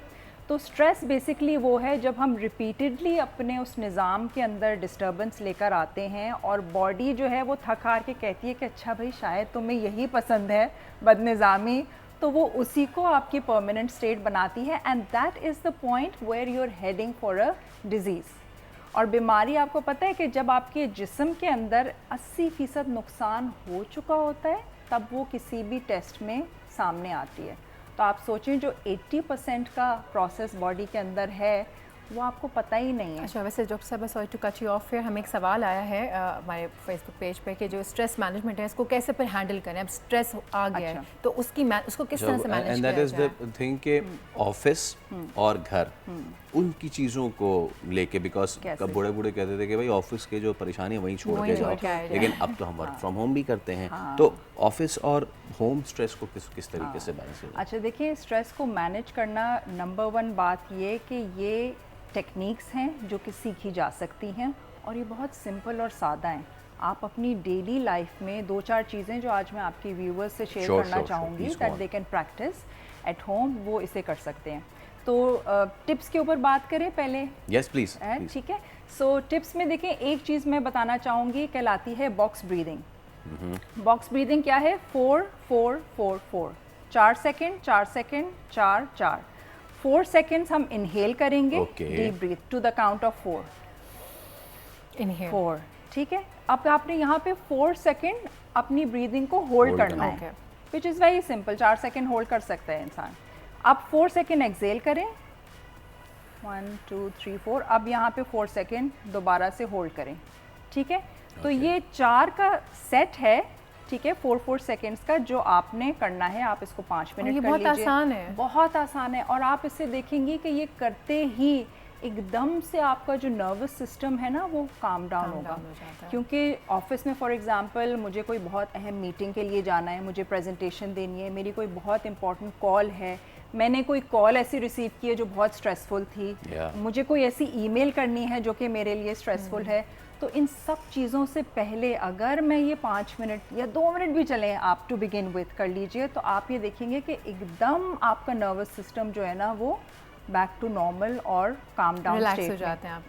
तो स्ट्रेस बेसिकली वो है जब हम रिपीटेडली अपने उस निज़ाम के अंदर डिस्टर्बेंस लेकर आते हैं और बॉडी जो है वो थक हार के कहती है कि अच्छा भाई शायद तुम्हें यही पसंद है, बदनिज़ामी, तो वो उसी को आपकी परमानेंट स्टेट बनाती है, and that is the point where you are heading for a disease. और बीमारी, आपको पता है कि जब आपके जिस्म के अंदर 80% नुकसान हो चुका होता है तब वो किसी भी टेस्ट में सामने आती है। तो आप सोचें जो 80% का प्रोसेस बॉडी के अंदर है वो आपको पता ही नहीं है। अच्छा, वैसे डॉक्टर साहब, sorry to cut you off, फिर हमें एक सवाल आया है हमारे फेसबुक पेज पे कि जो स्ट्रेस मैनेजमेंट है इसको कैसे फिर हैंडल करें। अब स्ट्रेस आ गया है तो उसको किस तरह से मैनेज किया जाए। And that is the thing कि ऑफिस और घर उनकी चीज़ों को लेके, बिकॉज बूढ़े बूढ़े कहते थे कि भाई ऑफिस के जो परेशानी है वहीं छोड़ के जाओ, लेकिन अब तो हम वर्क फ्रॉम होम भी करते हैं। तो ऑफिस और होम स्ट्रेस को किस तरीके से बैलेंस करें? अच्छा देखिए, स्ट्रेस को मैनेज करना नंबर 1 बात ये कि ये टेक्निक्स हैं जो कि सीखी जा सकती हैं और ये बहुत सिंपल और सादा हैं। आप अपनी डेली लाइफ में 2-4 चीज़ें जो आज मैं आपके व्यूअर्स से शेयर करना चाहूँगी that they can practice at home, वो इसे कर सकते हैं। तो टिप्स के ऊपर बात करें पहले। Yes please. ठीक है, सो टिप्स में देखें, एक चीज़ मैं बताना चाहूँगी, कहलाती है बॉक्स ब्रीदिंग। बॉक्स ब्रीदिंग क्या है? 4-4-4-4, 4 सेकेंड 4 सेकेंड 4-4, 4 सेकेंड्स हम इनहेल करेंगे, deep breath to the count of 4, inhale 4, ठीक है। अब आपने यहाँ पे 4 सेकेंड अपनी ब्रीदिंग को होल्ड करना है, which is very simple, 4 second hold कर सकता है इंसान। अब 4 सेकेंड एक्सेल करें, 1 2 3 4, अब यहाँ पे 4 सेकेंड दोबारा से होल्ड करें, ठीक है। तो ये 4 का सेट है, ठीक है, 4-4 सेकेंड्स का जो आपने करना है। आप इसको 5 मिनट कर लीजिए। बहुत आसान है, बहुत आसान है, और आप इसे देखेंगे कि ये करते ही एकदम से आपका जो नर्वस सिस्टम है ना वो काम डाउन होगा। क्योंकि ऑफिस में फॉर एग्जांपल मुझे कोई बहुत अहम मीटिंग के लिए जाना है, मुझे प्रेजेंटेशन देनी है, मेरी कोई बहुत इंपॉर्टेंट कॉल है, मैंने कोई कॉल ऐसी रिसीव की है जो बहुत स्ट्रेसफुल थी, मुझे कोई ऐसी ईमेल करनी है जो कि मेरे लिए स्ट्रेसफुल है, तो इन सब चीज़ों से पहले अगर मैं ये 5 मिनट या 2 मिनट भी चलें आप टू बिगिन विथ कर लीजिए, तो आप ये देखेंगे कि एकदम आपका नर्वस सिस्टम जो है ना वो बैक टू नॉर्मल और काम डाउन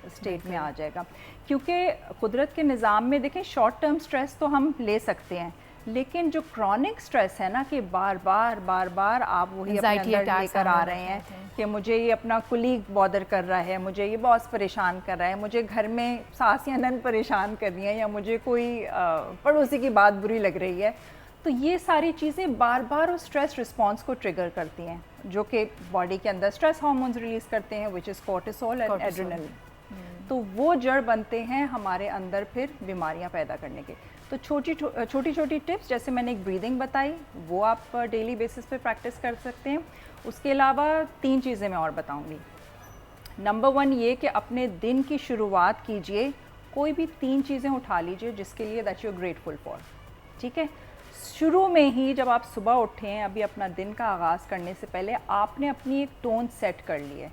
स्टेट में आ जाएगा। क्योंकि कुदरत के निज़ाम में देखें, शॉर्ट टर्म स्ट्रेस तो हम ले सकते हैं, लेकिन जो क्रॉनिक स्ट्रेस है ना कि बार बार आप वही अपने अंदर लेकर आ रहे हैं कि मुझे ये अपना कुलीग बॉदर कर रहा है, मुझे ये बॉस परेशान कर रहा है, मुझे घर में सास या नंद परेशान कर रही है, या मुझे कोई पड़ोसी की बात बुरी लग रही है, तो ये सारी चीज़ें बार बार उस स्ट्रेस रिस्पॉन्स को ट्रिगर करती हैं, जो कि बॉडी के अंदर स्ट्रेस हार्मोन्स रिलीज़ करते हैं, which is cortisol and adrenaline. तो वो जड़ बनते हैं हमारे अंदर फिर बीमारियां पैदा करने के। तो छोटी छोटी टिप्स, जैसे मैंने एक ब्रीदिंग बताई, वो आप डेली बेसिस पे प्रैक्टिस कर सकते हैं। उसके अलावा 3 चीज़ें मैं और बताऊंगी। नंबर 1 ये कि अपने दिन की शुरुआत कीजिए, कोई भी 3 चीज़ें उठा लीजिए जिसके लिए that you are grateful for, ठीक है। शुरू में ही जब आप सुबह उठें, अभी अपना दिन का आगाज़ करने से पहले आपने अपनी एक टोन सेट कर ली है,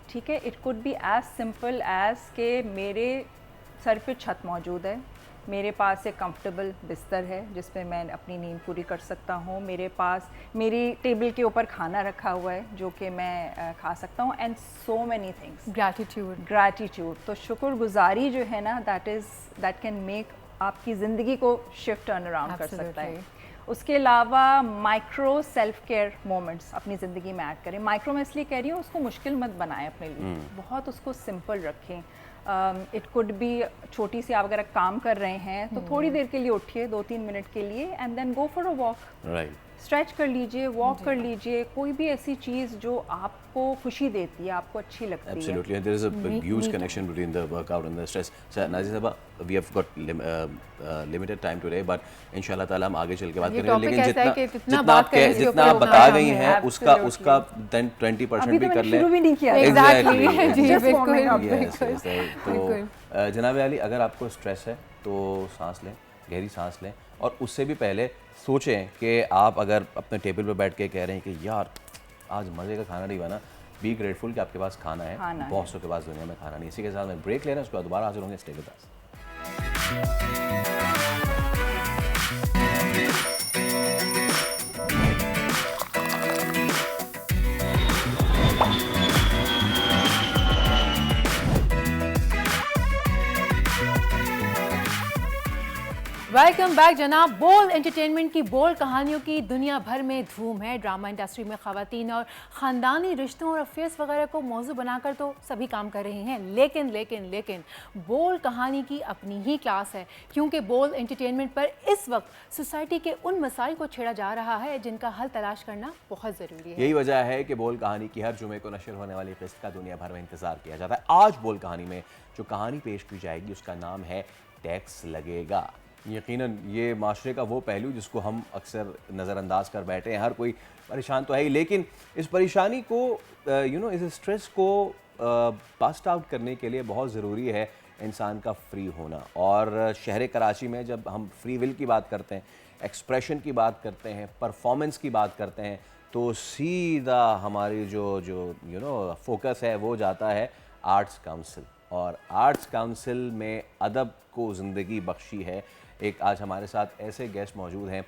ठीक है। It could be as simple as के मेरे सर पे छत मौजूद है, मेरे पास एक कंफर्टेबल बिस्तर है जिस पे मैं अपनी नींद पूरी कर सकता हूँ, मेरे पास मेरी टेबल के ऊपर खाना रखा हुआ है जो कि मैं खा सकता हूँ, and so many things. Gratitude, तो शुक्रगुजारी जो है ना, दैट कैन मेक आपकी ज़िंदगी को शिफ्ट टर्न अराउंड कर सकता है। उसके अलावा माइक्रो सेल्फ केयर मोमेंट्स अपनी ज़िंदगी में ऐड करें। माइक्रो मैं इसलिए कह रही हूँ, उसको मुश्किल मत बनाएं अपने लिए, बहुत उसको सिंपल रखें। इट कुड बी छोटी सी, आप अगर काम कर रहे हैं तो थोड़ी देर के लिए उठिए 2-3 मिनट के लिए, and then go for a walk, right, stretch कर लीजिए, वॉक कर लीजिए, कोई भी ऐसी चीज़ जो आपको खुशी देती है, आपको अच्छी लगती है। Absolutely, and there is a huge connection between the workout and the stress. So, Nazir Sahaba, we have got limited time today, but इंशाल्लाह ताला हम आगे चल के बात करेंगे। लेकिन जितना आप बता गई हैं उसका 20% भी कर लें। शुरू भी नहीं किया। Exactly, जी बिल्कुल। तो जनाब अली, अगर आपको स्ट्रेस है तो सांस लें, गहरी सांस लें, और उससे भी पहले सोचें कि आप अगर अपने टेबल पर बैठ के कह रहे हैं कि यार आज मज़े का खाना नहीं बना, बी ग्रेटफुल कि आपके पास खाना है, बहुत सौ के पास दुनिया में खाना नहीं। इसी के साथ मैं ब्रेक ले रहा हूँ, उसके बाद दोबारा हाजिर होंगे। Stay with us. Welcome back जनाब। बोल्ड एंटरटेनमेंट की बोल्ड कहानियों की दुनिया भर में धूम है। ड्रामा इंडस्ट्री में ख़वातीन और ख़ानदानी रिश्तों और अफेयर्स वगैरह को मौजू बनाकर तो सभी काम कर रहे हैं, लेकिन बोल्ड कहानी की अपनी ही क्लास है, क्योंकि बोल्ड एंटरटेनमेंट पर इस वक्त सोसाइटी के उन मसाइल को छेड़ा जा रहा है जिनका हल तलाश करना बहुत ज़रूरी है। यही वजह है कि बोल्ड कहानी की हर जुमे को नशर होने वाली किस्त का दुनिया भर में इंतजार किया जाता है। आज बोल्ड कहानी में जो कहानी पेश की जाएगी उसका नाम है टैक्स लगेगा। यकीनन ये माशरे का वो पहलू जिसको हम अक्सर नज़रअंदाज कर बैठे हैं। हर कोई परेशान तो है ही, लेकिन इस परेशानी को इस स्ट्रेस को पास्ट आउट करने के लिए बहुत ज़रूरी है इंसान का फ्री होना। और शहर कराची में जब हम फ्री विल की बात करते हैं, एक्सप्रेशन की बात करते हैं, परफॉर्मेंस की बात करते हैं, तो सीधा हमारी जो फोकस है वो जाता है आर्ट्स काउंसिल। और आर्ट्स काउंसिल में अदब को ज़िंदगी बख्शी है। एक आज हमारे साथ ऐसे गेस्ट मौजूद हैं,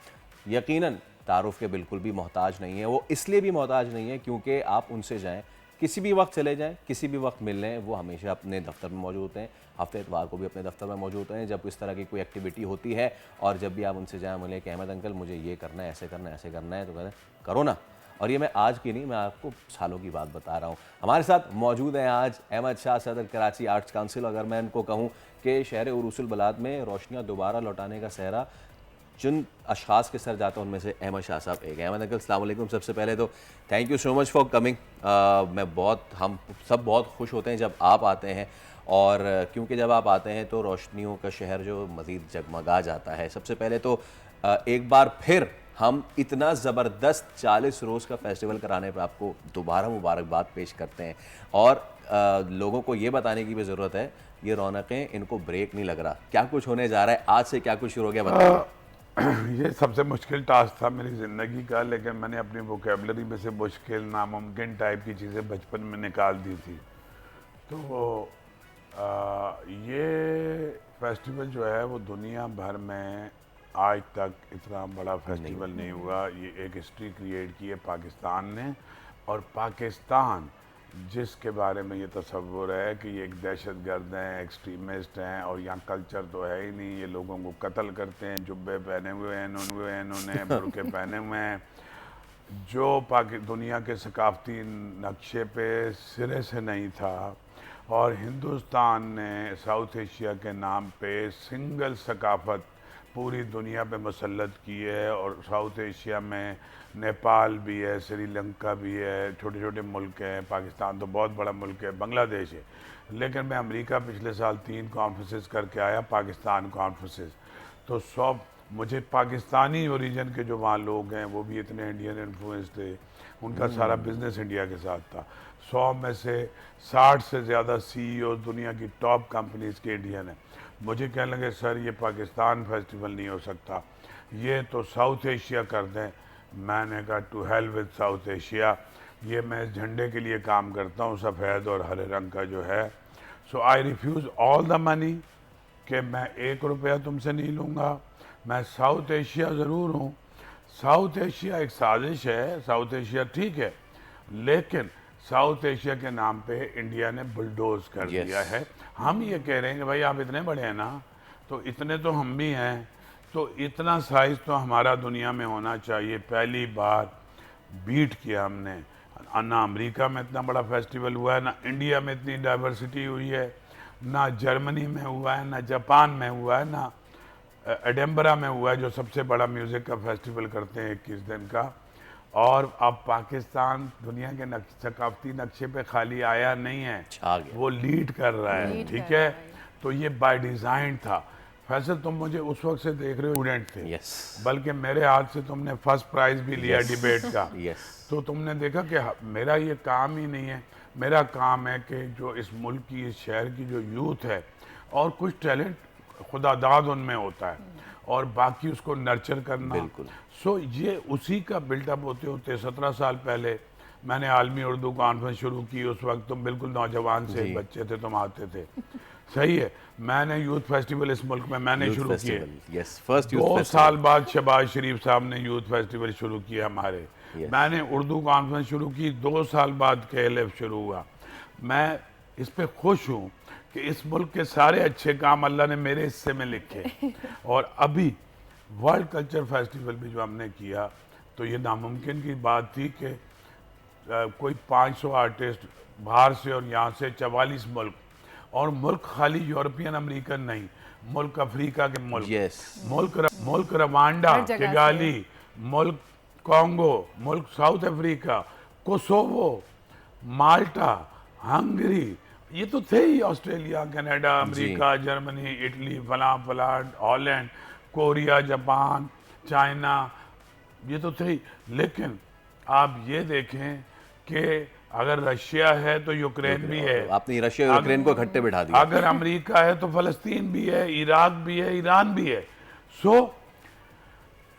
यकीनन तारुफ के बिल्कुल भी मोहताज नहीं है। वो इसलिए भी मोहताज नहीं है क्योंकि आप उनसे जाएं, किसी भी वक्त चले जाएं, किसी भी वक्त मिल लें, वो हमेशा अपने दफ्तर में मौजूद होते हैं। हफ्ते इतवार को भी अपने दफ्तर में मौजूद होते हैं जब इस तरह की कोई एक्टिविटी होती है। और जब भी आप उनसे जाएं, बोले कि अहमद अंकल मुझे ये करना है, ऐसे करना है, ऐसे करना है, तो कहते हैं करो ना। और ये मैं आज की नहीं, मैं आपको सालों की बात बता रहा हूँ। हमारे साथ मौजूद हैं आज अहमद शाह, सदर कराची आर्ट्स काउंसिल। अगर मैं इनको कहूँ कि शहर उरूसुल बलाद में रोशनियाँ दोबारा लौटाने का सहरा जिन अशखास के सर जाता है उनमें से अहमद शाह साहब एक। अहमद अंकल अस्सलाम वालेकुम। सबसे पहले तो thank you so much for coming. हम सब बहुत खुश होते हैं जब आप आते हैं, और क्योंकि जब आप आते हैं तो रोशनियों का शहर जो मज़ीद जगमगा जाता है। सबसे पहले तो एक बार फिर हम इतना ज़बरदस्त 40 रोज़ का फेस्टिवल कराने पर आपको दोबारा मुबारकबाद पेश करते हैं। और लोगों को ये बताने की भी ज़रूरत है, ये रौनकें इनको ब्रेक नहीं लग रहा। क्या कुछ होने जा रहा है, आज से क्या कुछ शुरू हो गया, बताइए। ये सबसे मुश्किल टास्क था मेरी ज़िंदगी का, लेकिन मैंने अपनी वोकेबलरी में से मुश्किल नामुमकिन टाइप की चीज़ें बचपन में निकाल दी थी। तो ये फेस्टिवल जो है वो दुनिया भर में आज तक इतना बड़ा फेस्टिवल नहीं हुआ। ये एक हिस्ट्री क्रिएट की है पाकिस्तान ने, और पाकिस्तान जिसके बारे में ये तस्वुर है कि ये एक दहशतगर्द हैं, एक्सट्रीमिस्ट हैं, और यहाँ कल्चर तो है ही नहीं। ये लोगों को कत्ल करते हैं, जुब्बे पहने हुए हैं इन्होंने, बुर्के पहने हुए हैं, जो दुनिया के सकाफती नक्शे पे सिरे से नहीं था। और हिंदुस्तान ने साउथ एशिया के नाम पे सिंगल सकाफत पूरी दुनिया पे मुसल्लत की है। और साउथ एशिया में नेपाल भी है, श्रीलंका भी है, छोटे छोटे मुल्क हैं। पाकिस्तान तो बहुत बड़ा मुल्क है, बांग्लादेश है। लेकिन मैं अमेरिका पिछले साल 3 कॉन्फ्रेंसेस करके आया, पाकिस्तान कॉन्फ्रेंसेस। तो मुझे पाकिस्तानी ओरिजिन के जो वहाँ लोग हैं वो भी इतने इंडियन इन्फ्लुएंस थे, उनका सारा बिजनेस इंडिया के साथ था। 100 में से 60 से ज़्यादा CEO दुनिया की टॉप कंपनीज के इंडियन हैं। मुझे कहने लगे सर ये पाकिस्तान फेस्टिवल नहीं हो सकता, ये तो साउथ एशिया कर दें। मैंने कहा to hell with South Asia, ये मैं इस झंडे के लिए काम करता हूँ, सफ़ेद और हरे रंग का जो है। So I refuse all the money कि मैं 1 रुपया तुमसे नहीं लूँगा, मैं साउथ एशिया ज़रूर हूँ। साउथ एशिया एक साजिश है, साउथ एशिया ठीक है, लेकिन साउथ एशिया के नाम पे इंडिया ने बुलडोज कर Yes. दिया है। हम ये कह रहे हैं कि भाई आप इतने बड़े हैं ना, तो इतने तो हम भी हैं, तो इतना साइज तो हमारा दुनिया में होना चाहिए। पहली बार बीट किया हमने। ना अमेरिका में इतना बड़ा फेस्टिवल हुआ है, ना इंडिया में इतनी डाइवर्सिटी हुई है, ना जर्मनी में हुआ है, ना जापान में हुआ है, ना एडिनबरा में हुआ है, जो सबसे बड़ा म्यूज़िक का फेस्टिवल करते हैं 21 दिन का। और अब पाकिस्तान दुनिया के सकाफती नक्शे पे खाली आया नहीं है, छा गया। वो लीड कर रहा है, लीड ठीक कर है। रहा है। तो ये बाय डिज़ाइन था। फैसल, तुम मुझे उस वक्त से देख रहे हो, स्टूडेंट थे, यस बल्कि मेरे हाथ से तुमने फर्स्ट प्राइज भी लिया Yes. डिबेट का। यस तो तुमने देखा कि मेरा ये काम ही नहीं है, मेरा काम है कि जो इस मुल्क की, इस शहर की जो यूथ है, और कुछ टैलेंट खुदादाद उनमें होता है, और बाकी उसको नर्चर करना। बिल्कुल। सो ये उसी का बिल्डअप होते होते 17 साल पहले मैंने आलमी उर्दू कॉन्फ्रेंस शुरू की। उस वक्त तुम बिल्कुल नौजवान से जी। बच्चे थे, तुम आते थे, सही है। मैंने यूथ फेस्टिवल इस मुल्क में मैंने शुरू किए। यस फर्स्ट 2 साल बाद शहबाज शरीफ साहब ने यूथ फेस्टिवल शुरू किया हमारे। Yes. मैंने उर्दू कॉन्फ्रेंस शुरू की, 2 साल बाद KLF शुरू हुआ। मैं इस पे खुश हूँ कि इस मुल्क के सारे अच्छे काम अल्लाह ने मेरे हिस्से में लिखे। और अभी वर्ल्ड कल्चर फेस्टिवल भी जो हमने किया, तो ये नामुमकिन की बात थी कि कोई 500 आर्टिस्ट बाहर से और यहाँ से 44 मुल्क, और मुल्क खाली यूरोपियन अमेरिकन नहीं, मुल्क अफ्रीका के मुल्क, यस मुल्क रवांडा, हर जगह किगाली, मुल्क कॉन्गो, मुल्क South Africa, Kosovo, Malta, Hungary, ये तो थे ही, Australia, Canada, America, Germany, Italy, फलां हॉलैंड, कोरिया, जापान, चाइना, ये तो थे ही। लेकिन आप ये देखें कि अगर रशिया है तो यूक्रेन भी है, आपने रशिया और यूक्रेन को इकट्ठे बिठा दिया। अगर अमेरिका है तो फलस्तीन भी है, इराक भी है, ईरान भी है। So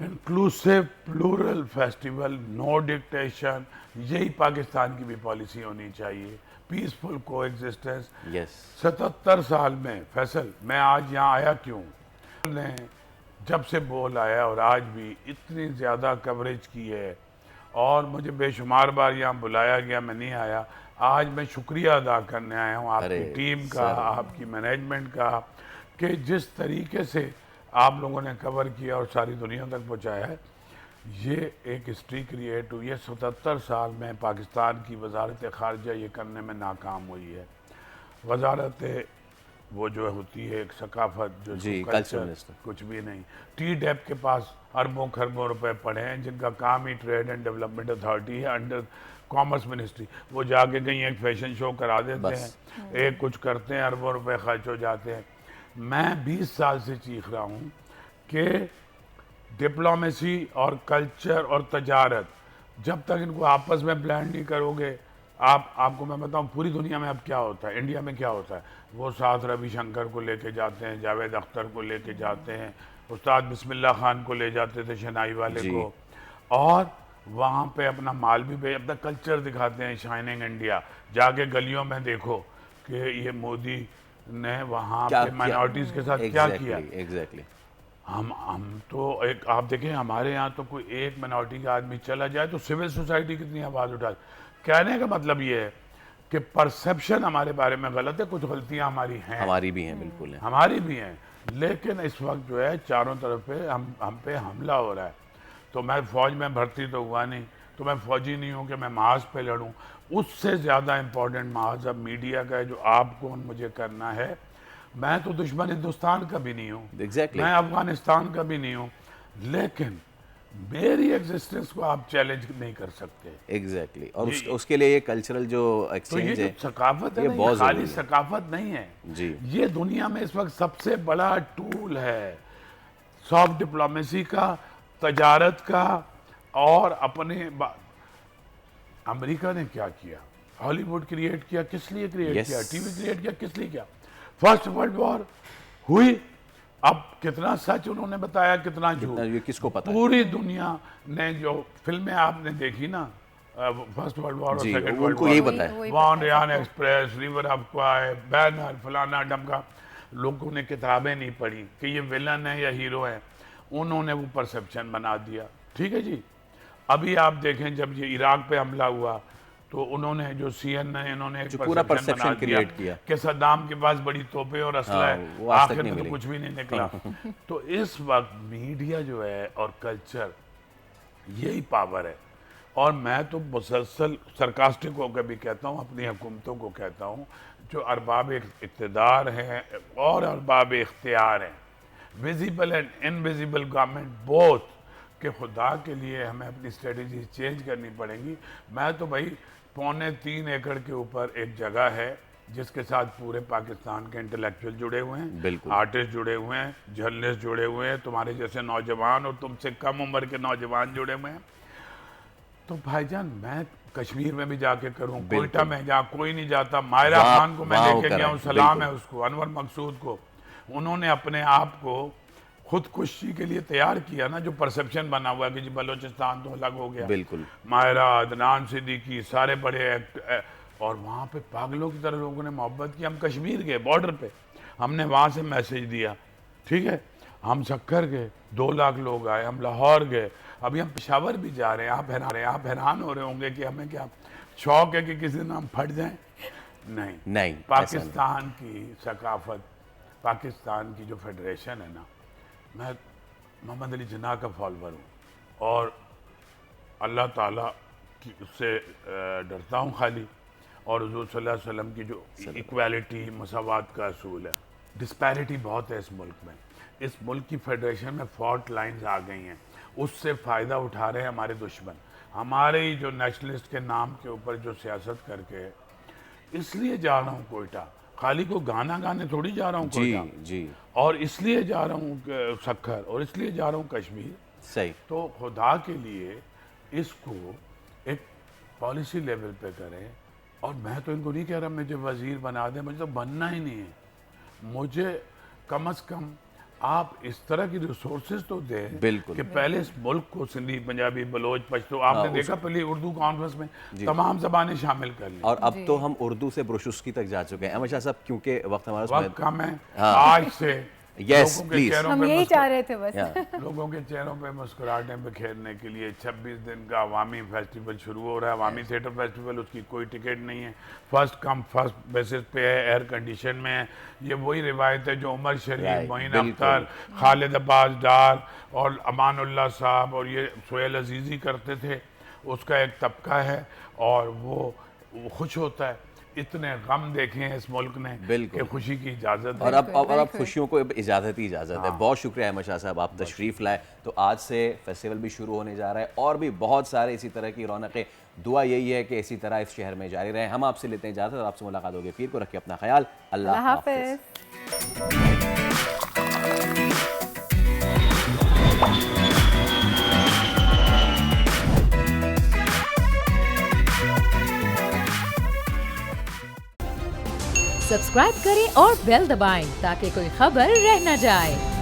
inclusive plural festival, no dictation, यही पाकिस्तान की भी पॉलिसी होनी चाहिए। पीसफुल को एग्जिस्टेंस। यस 77 साल में फैसल, मैं आज यहाँ आया क्यों? ने जब से बोल आया और आज भी इतनी ज़्यादा कवरेज की है, और मुझे बेशुमार बार यहाँ बुलाया गया, मैं नहीं आया। आज मैं शुक्रिया अदा करने आया हूँ आपकी अरे, टीम का, आपकी मैनेजमेंट का, कि जिस तरीके से आप लोगों ने कवर किया और सारी दुनिया तक पहुँचाया है। ये एक हिस्ट्री क्रिएट हुई है। 77 साल में पाकिस्तान की वजारत खारजा ये करने में नाकाम हुई है। वजारत वो जो होती है एक सकाफत, जो जी, इसको कल्चर कल्चर, मिनिस्टर। कुछ भी नहीं। TDEP के पास अरबों खरबों रुपए पड़े हैं, जिनका काम ही ट्रेड एंड डेवलपमेंट अथॉरिटी है अंडर कॉमर्स मिनिस्ट्री। वो जाके कहीं एक फैशन शो करा देते बस। हैं, एक कुछ करते हैं, अरबों रुपए खर्च हो जाते हैं। मैं 20 साल से चीख रहा हूँ कि डिप्लोमेसी और कल्चर और तजारत, जब तक इनको आपस में ब्लेंड नहीं करोगे, आपको मैं बताऊं पूरी दुनिया में अब क्या होता है, इंडिया में क्या होता है। वो साथ रविशंकर को लेके जाते हैं, जावेद अख्तर को लेके जाते हैं, उस्ताद बिस्मिल्लाह खान को ले जाते थे शनाई वाले जी। को, और वहाँ पे अपना माल भी अपना कल्चर दिखाते हैं, शाइनिंग इंडिया। जाके गलियों में देखो कि ये मोदी ने वहाँ पे माइनॉरिटीज़ के साथ क्या किया। एग्जैक्टली हम तो एक, आप देखें हमारे यहाँ तो कोई एक मिनॉरिटी का आदमी चला जाए तो सिविल सोसाइटी कितनी आवाज़ उठा। कहने का मतलब ये है कि परसेप्शन हमारे बारे में गलत है, कुछ गलतियाँ हमारी हैं, हमारी भी हैं, बिल्कुल है। हमारी भी हैं, लेकिन इस वक्त जो है चारों तरफ पे हम पे हमला हो रहा है। तो मैं फ़ौज में भर्ती तो हुआ नहीं, तो मैं फ़ौजी नहीं हूँ कि मैं महाज पे लड़ूँ। उससे ज़्यादा इम्पोर्टेंट महाज अब मीडिया का है, जो आपको मुझे करना है। मैं तो दुश्मन हिंदुस्तान का भी नहीं हूँ, Exactly. मैं अफगानिस्तान का भी नहीं हूँ, लेकिन मेरी एग्जिस्टेंस को आप चैलेंज नहीं कर सकते। एग्जैक्टली और उसके लिए ये कल्चरल जो तो ये एक्सचेंज जो है, सकाफत है ये ना, बहुत ये खाली जरूरी है। सकाफत नहीं है जी। ये दुनिया में इस वक्त सबसे बड़ा टूल है सॉफ्ट डिप्लोमेसी का, तजारत का। और अपने अमेरिका ने क्या किया, हॉलीवुड क्रिएट किया, किस लिए क्रिएट Yes. किया, टीवी क्रिएट किया, किस लिए किया। फर्स्ट वर्ल्ड वॉर हुई, अब कितना सच उन्होंने बताया, कितना झूठ, ये किसको पता है? पूरी दुनिया ने जो फिल्में आपने देखी ना, फर्स्ट वर्ल्ड वॉर और जी, सेकंड वर्ल्ड उनको यही वॉर, पता है। वही वॉन पता है रियान सबको। एक्सप्रेस, रिवर ऑफ क्वाय, बैनर, फलाना डमका, लोगों ने किताबें नहीं पढ़ी कि ये विलन है या हीरो है, उन्होंने वो परसेप्शन बना दिया। ठीक है जी। अभी आप देखें जब ये इराक पे हमला हुआ तो उन्होंने जो CNN इन्होंने एक पूरा perception perception बना दिया create किया कि सद्दाम के पास बड़ी तोपें और असला हाँ, है, वो आज तक आखिर नहीं में तो मिली। कुछ भी नहीं निकला। तो इस वक्त मीडिया जो है और कल्चर, यही पावर है। और मैं तो मुसलसल सरकास्टिक होकर भी कहता हूँ, अपनी हुकूमतों को कहता हूँ जो अरबाब इक़्तिदार हैं और अरबाब इख्तियार हैं, visible and invisible government both, कि खुदा के लिए हमें अपनी स्ट्रेटजी चेंज करनी पड़ेगी। मैं तो भाई 3.25 एकड़ के ऊपर एक जगह है जिसके साथ पूरे पाकिस्तान के इंटेलेक्चुअल जुड़े हुए हैं, बिल्कुल। आर्टिस्ट जुड़े हुए हैं, जर्नलिस्ट जुड़े हुए हैं, तुम्हारे जैसे नौजवान और तुमसे कम उम्र के नौजवान जुड़े हुए हैं। तो भाईजान मैं कश्मीर में भी जाके करूं, कोयटा में जहाँ कोई नहीं जाता, मायरा वहाँ- खान को मैं वहाँ लेके होकर गया आए, हूँ, सलाम है बिल्कुल। उसको, अनवर मकसूद को। उन्होंने अपने आप को खुदकुशी के लिए तैयार किया ना, जो परसेप्शन बना हुआ है कि जी बलोचिस्तान तो अलग हो गया। बिल्कुल। मायरा, अदनान सिद्दीकी, सारे बड़े और वहाँ पे पागलों की तरह लोगों ने मोहब्बत की। हम कश्मीर गए बॉर्डर पे, हमने वहाँ से मैसेज दिया, ठीक है, हम सक्कर गए, 2 लाख लोग आए, हम लाहौर गए, अभी हम पेशावर भी जा रहे हैं। आप हैरान हो रहे होंगे कि हमें क्या शौक है कि किसी दिन हम फट जाएं। नहीं, नहीं, पाकिस्तान की सकाफत, पाकिस्तान की जो फेडरेशन है ना, मैं मोहम्मद अली जिन्ना का फॉलोअर हूँ और अल्लाह ताला की उससे डरता हूँ खाली, और हुज़ूर सल्लल्लाहु अलैहि वसल्लम की जो इक्वालिटी, मसावात का असूल है। डिस्पैरिटी बहुत है इस मुल्क में। इस मुल्क की फेडरेशन में फॉल्ट लाइंस आ गई हैं, उससे फ़ायदा उठा रहे हैं हमारे दुश्मन, हमारे ही जो नेशनलिस्ट के नाम के ऊपर जो सियासत करके। इसलिए जा रहा हूँ कोयटा, खाली को गाना गाने थोड़ी जा रहा हूँ जी कोयटा, जी और इसलिए जा रहा हूँ सक्खर, और इसलिए जा रहा हूँ कश्मीर। सही। तो खुदा के लिए इसको एक पॉलिसी लेवल पे करें। और मैं तो इनको नहीं कह रहा मुझे वजीर बना दें, मुझे तो बनना ही नहीं है। मुझे कम से कम आप इस तरह की रिसोर्सेज तो दें बिल्कुल। कि पहले इस मुल्क को सिंधी, पंजाबी, बलोच, पश्तो, आपने देखा पहले उर्दू कॉन्फ्रेंस में तमाम ज़बानें शामिल कर ली, और अब तो हम उर्दू से ब्रुशुस्की तक जा चुके हैं। अहमद शाह साहब, क्योंकि वक्त हमारा वक्त कम है, हाँ। आज से Yes, लोगों के please. चेहरों हम पे यही मुस्कुरा- चाह रहे थे बस। लोगों के चेहरों पे मुस्कुराहटें बिखेरने के लिए 26 दिन का अवामी फेस्टिवल शुरू हो रहा है। अवामी थिएटर फेस्टिवल, उसकी कोई टिकट नहीं है, फर्स्ट कम फर्स्ट बेसिस पे है, एयर कंडीशन में है। ये वही रिवायत है जो उमर शरीफ, Right, मोइन बिल्कुल। अख्तर, खालिद अब्बास डार और अमानुल्लाह साहब और ये सोहेल अजीज़ी करते थे। उसका एक तबका है और वो खुश होता है। इतने गम देखे हैं इस मुल्क ने बिल्कुल। कि खुशी की इजाज़त और है। अब खुशियों को इजाज़त ही इजाज़त है। बहुत शुक्रिया अहमद शाह साहब, आप तशरीफ़ लाए। तो आज से फेस्टिवल भी शुरू होने जा रहा है और भी बहुत सारे इसी तरह की रौनकें। दुआ यही है कि इसी तरह इस शहर में जारी रहे। हम आपसे लेते हैं इजाज़त और आपसे मुलाकात होगी फिर। को रखिए अपना ख्याल। अल्लाह हाफ़िज़। सब्सक्राइब करें और बेल दबाएं ताकि कोई खबर रह न जाए।